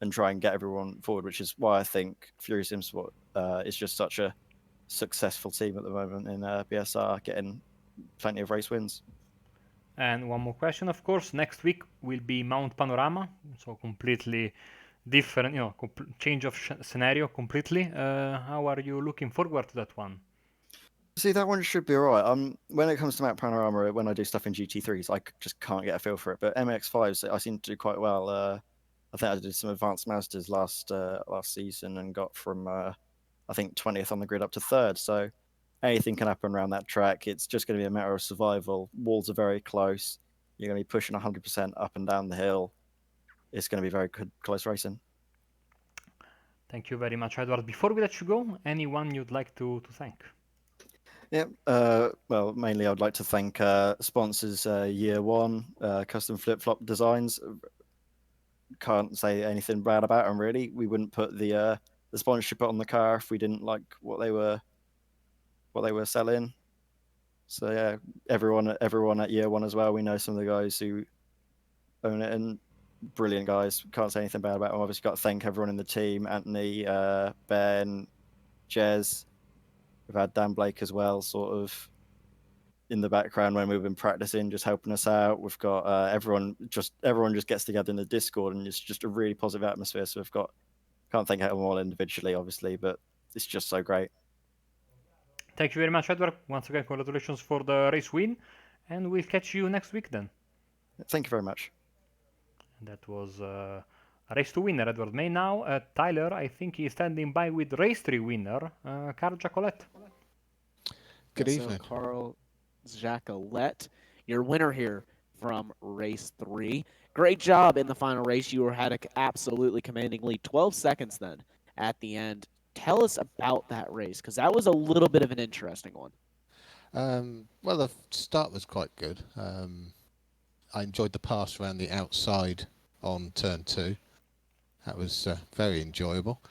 and try and get everyone forward, which is why I think Fury Sim Sport is just such a successful team at the moment in BSR, getting plenty of race wins. And one more question, of course. Next week will be Mount Panorama, so completely different, change of scenario completely. How are you looking forward to that one? See, that one should be all right. When it comes to Mount Panorama, when I do stuff in GT3s, I just can't get a feel for it. But MX5s, I seem to do quite well. I think I did some advanced masters last season and got from I think 20th on the grid up to 3rd. So anything can happen around that track. It's just going to be a matter of survival. Walls are very close. You're going to be pushing 100% up and down the hill. It's going to be very good, close racing. Thank you very much, Edward. Before we let you go, anyone you'd like to thank? Yeah. Well, mainly I'd like to thank sponsors Year One, Custom Flip Flop Designs. Can't say anything bad about them really. We wouldn't put the sponsorship on the car if we didn't like what they were selling. So yeah, everyone at Year One as well. We know some of the guys who own it, and brilliant guys. Can't say anything bad about them. Obviously, got to thank everyone in the team: Anthony, Ben, Jez. We've had Dan Blake as well, sort of in the background when we've been practicing, just helping us out. We've got everyone just gets together in the Discord, and it's just a really positive atmosphere. So we've got can't thank them all individually, obviously, but it's just so great. Thank you very much, Edward. Once again, congratulations for the race win, and we'll catch you next week then. Thank you very much. That was race 2 winner, Edward May. Now, Tyler, I think he's standing by with race 3 winner, Carl Jacolette. Good So evening. Carl Jacolette, your winner here from race 3. Great job in the final race. You had an absolutely commanding lead, 12 seconds then at the end. Tell us about that race, because that was a little bit of an interesting one. Well, the start was quite good. I enjoyed the pass around the outside on turn 2. That was very enjoyable.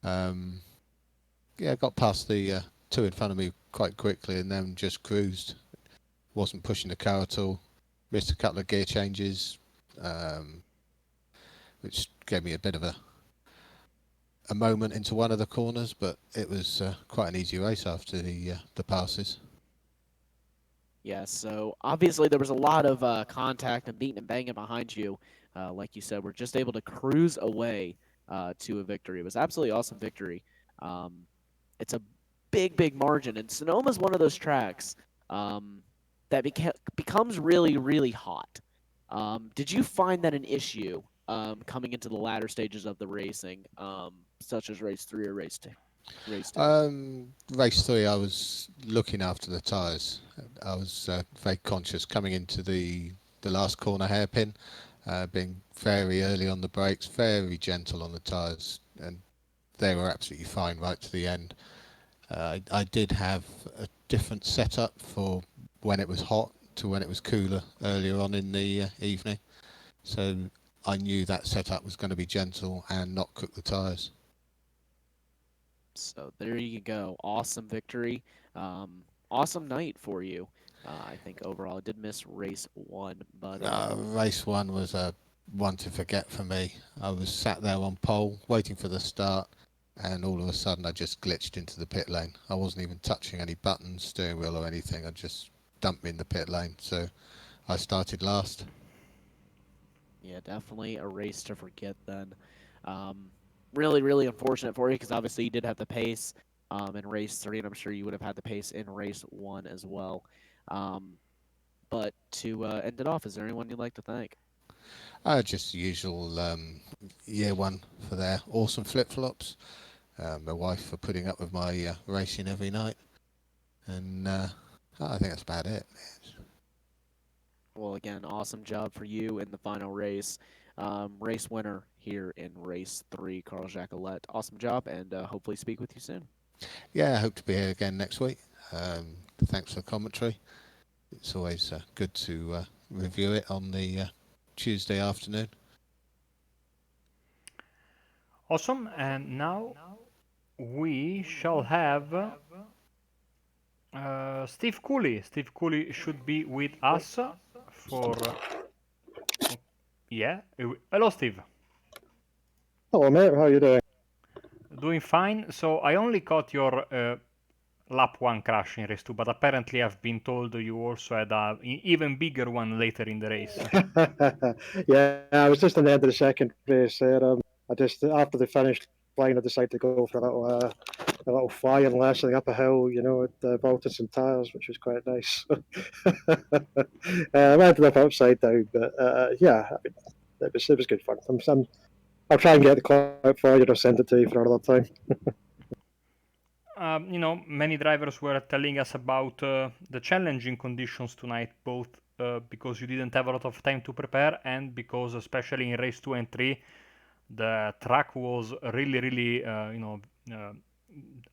Yeah, got past the 2 in front of me quite quickly and then just cruised. Wasn't pushing the car at all. Missed a couple of gear changes, which gave me a bit of a moment into one of the corners, but it was quite an easy race after the passes. Yeah, so obviously there was a lot of contact and beating and banging behind you. Like you said, we're just able to cruise away to a victory. It was absolutely awesome victory. It's a big margin, and Sonoma's one of those tracks that becomes really hot. Did you find that an issue coming into the latter stages of the racing, such as race 3 or race 2? Race 3, I was looking after the tyres. I was very conscious coming into the last corner hairpin, being very early on the brakes, very gentle on the tyres, and they were absolutely fine right to the end. I did have a different setup for when it was hot to when it was cooler earlier on in the evening, so I knew that setup was going to be gentle and not cook the tyres. So there you go. Awesome victory. Awesome night for you. I think overall, I did miss race 1, but Race 1 was a one to forget for me. I was sat there on pole waiting for the start, and all of a sudden I just glitched into the pit lane. I wasn't even touching any buttons, steering wheel or anything. I just dumped me in the pit lane, so I started last. yeah, definitely a race to forget then. Really unfortunate for you, because obviously you did have the pace in race 3, and I'm sure you would have had the pace in race 1 as well. But to end it off, is there anyone you'd like to thank? Just the usual Year 1 for their awesome flip-flops, my wife for putting up with my racing every night, and I think that's about it. Well, again, awesome job for you in the final race. Race winner here in race 3, Carl Jacolette. Awesome job, and hopefully speak with you soon. Yeah, I hope to be here again next week. Thanks for the commentary. It's always good to review it on the Tuesday afternoon. Awesome, and now we shall have Steve Cooley. Steve Cooley should be with us for... yeah. Hello, Steve. Hello, mate. How are you doing? Doing fine. So I only caught your lap 1 crash in race 2, but apparently I've been told you also had an even bigger one later in the race. Yeah, I was just in the end of the second race there. I just after the finish line, I decided to go for a little flying lesson up a hill, with bolted some tires, which was quite nice. I ended up upside down, but yeah, I mean, it was good fun. I'll try and get the clip for you or send it to you for another time. Many drivers were telling us about the challenging conditions tonight, both because you didn't have a lot of time to prepare and because, especially in race 2 and 3, the track was really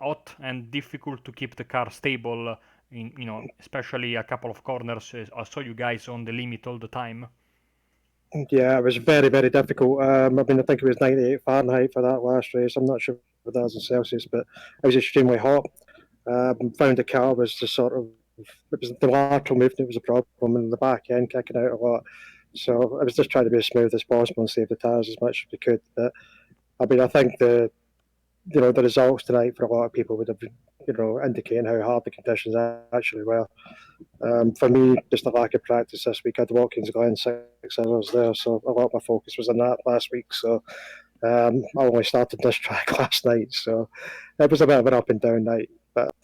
hot and difficult to keep the car stable In especially a couple of corners. I saw you guys on the limit all the time. Yeah, it was very, very difficult. I mean, I think it was 98 Fahrenheit for that last race. I'm not sure what that is in Celsius, but it was extremely hot. Found the car was just sort of, it was the lateral movement was a problem, and the back end kicking out a lot. So I was just trying to be as smooth as possible and save the tyres as much as we could. But I mean, I think the results tonight for a lot of people would have been, indicating how hard the conditions actually were. For me, just a lack of practice this week. I had Watkins Glen 6 hours there, so a lot of my focus was on that last week. So I only started this track last night, so it was a bit of an up and down night. But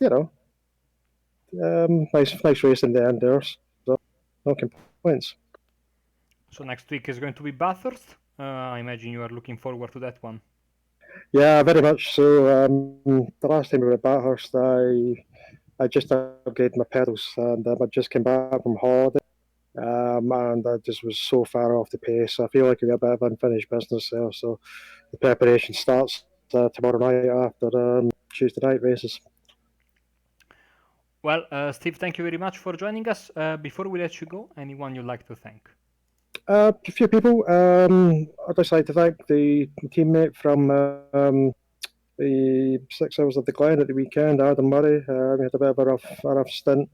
nice race in the end there. So no complaints. So next week is going to be Bathurst. I imagine you are looking forward to that one. Yeah, very much so. The last time we were at Bathurst, I just upgraded my pedals, and I just came back from holiday. And I just was so far off the pace. I feel like we got a bit of unfinished business there. So the preparation starts tomorrow night after Tuesday night races. Well, Steve, thank you very much for joining us. Before we let you go, anyone you'd like to thank? A few people. I'd just like to thank the teammate from the 6 hours of the Glen at the weekend, Adam Murray. We had a bit of a rough stint,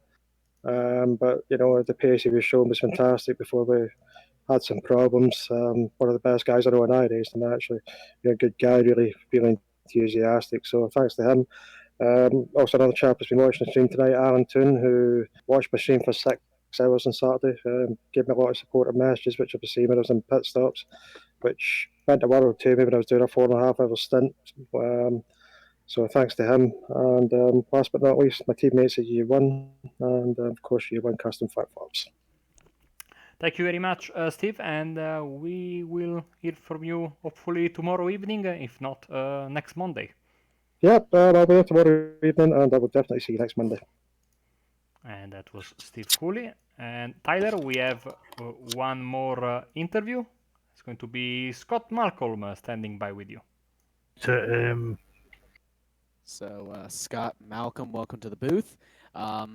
but the pace he was showing was fantastic before we had some problems. One of the best guys I know in I raced, and actually, a good guy, really feeling enthusiastic. So thanks to him. Also, another chap has been watching the stream tonight, Alan Toon, who watched my stream for 6 hours on Saturday. Gave me a lot of supportive messages, which I've seen when I was in pit stops, which meant a world to me when I was doing a 4.5 hour stint. So thanks to him. And last but not least, my teammates at U1, and of course, U1 Custom Flip Flops. Thank you very much, Steve, and we will hear from you hopefully tomorrow evening, if not next Monday. Yep, I'll be there tomorrow evening, and I will definitely see you next Monday. And that was Steve Cooley. And Tyler, we have one more interview. It's going to be Scott Malcolm standing by with you. So, Scott, Malcolm, welcome to the booth. A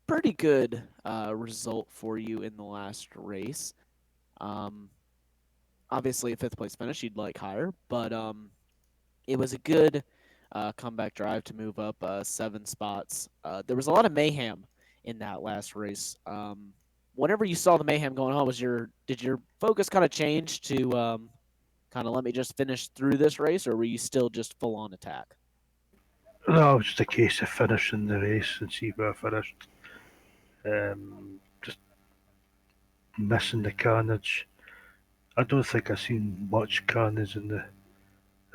pretty good result for you in the last race. Obviously, a fifth place finish, you'd like higher, but it was a good comeback drive to move up 7 spots. There was a lot of mayhem in that last race. Whenever you saw the mayhem going on, did your focus kind of change to kind of let me just finish through this race, or were you still just full on attack? No, it was just a case of finishing the race and see where I finished. Just missing the carnage. I don't think I've seen much carnage in the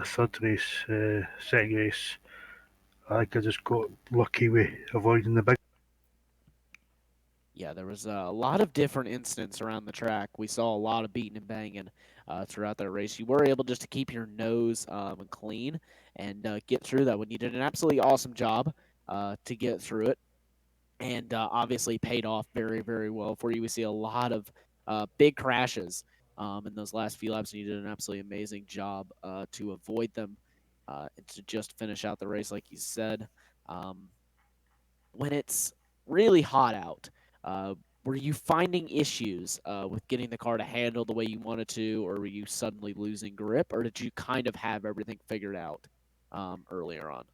third race, second race. I think I just got lucky with avoiding the big. Yeah, there was a lot of different incidents around the track. We saw a lot of beating and banging throughout that race. You were able just to keep your nose clean and get through that one. You did an absolutely awesome job to get through it, and obviously paid off very, very well for you. We see a lot of big crashes in those last few laps, and you did an absolutely amazing job to avoid them and to just finish out the race, like you said. When it's really hot out, were you finding issues with getting the car to handle the way you wanted to, or were you suddenly losing grip, or did you kind of have everything figured out earlier on?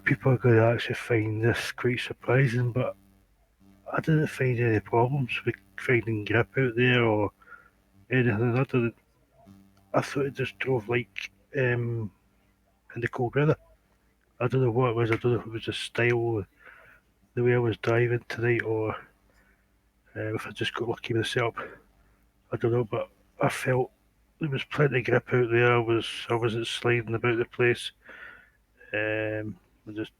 People are going to actually find this quite surprising, but I didn't find any problems with finding grip out there or anything. I thought it just drove like in the cold weather. I don't know what it was. I don't know if it was the style, the way I was driving tonight, or if I just got lucky with the setup. I don't know, but I felt there was plenty of grip out there. I wasn't sliding about the place. I just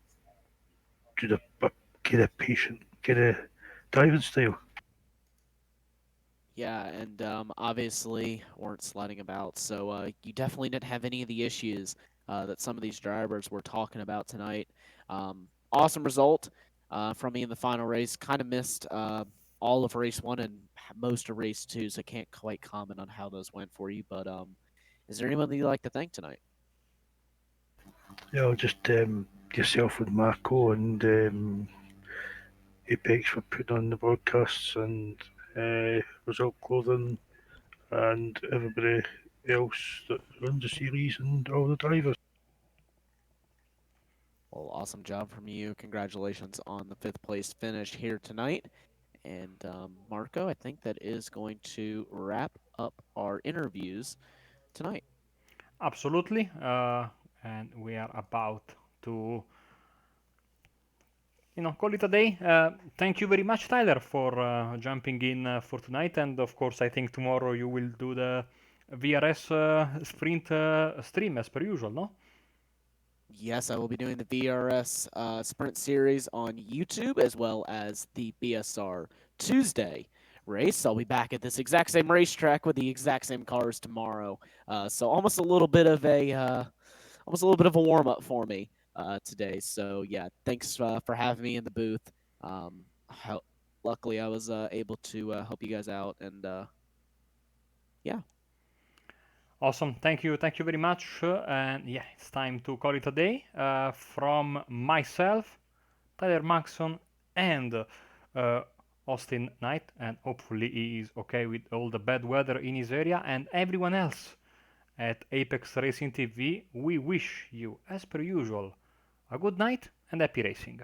did a kind of patient kind of driving style. Yeah, and obviously weren't sliding about, so you definitely didn't have any of the issues that some of these drivers were talking about tonight. Awesome result from me in the final race. Kind of missed all of race 1 and most of race 2, so I can't quite comment on how those went for you. But is there anyone that you'd like to thank tonight? Just yourself and Marco and Apex for putting on the broadcasts and Result Clothing and everybody else that runs the series and all the drivers. Well, awesome job from you. Congratulations on the 5th place finish here tonight. And Marco, I think that is going to wrap up our interviews tonight. Absolutely. And we are about to call it a day. Thank you very much, Tyler, for jumping in for tonight. And of course, I think tomorrow you will do the VRS sprint stream as per usual, no? Yes, I will be doing the VRS Sprint Series on YouTube as well as the BSR Tuesday race. I'll be back at this exact same racetrack with the exact same cars tomorrow. So almost a little bit of a warm up for me today. So yeah, thanks for having me in the booth. Luckily, I was able to help you guys out, and yeah. Awesome. Thank you very much. And yeah, it's time to call it a day. From myself, Tyler Maxon, and Austin Knight, and hopefully he is okay with all the bad weather in his area, and everyone else at Apex Racing TV, we wish you, as per usual, a good night and happy racing.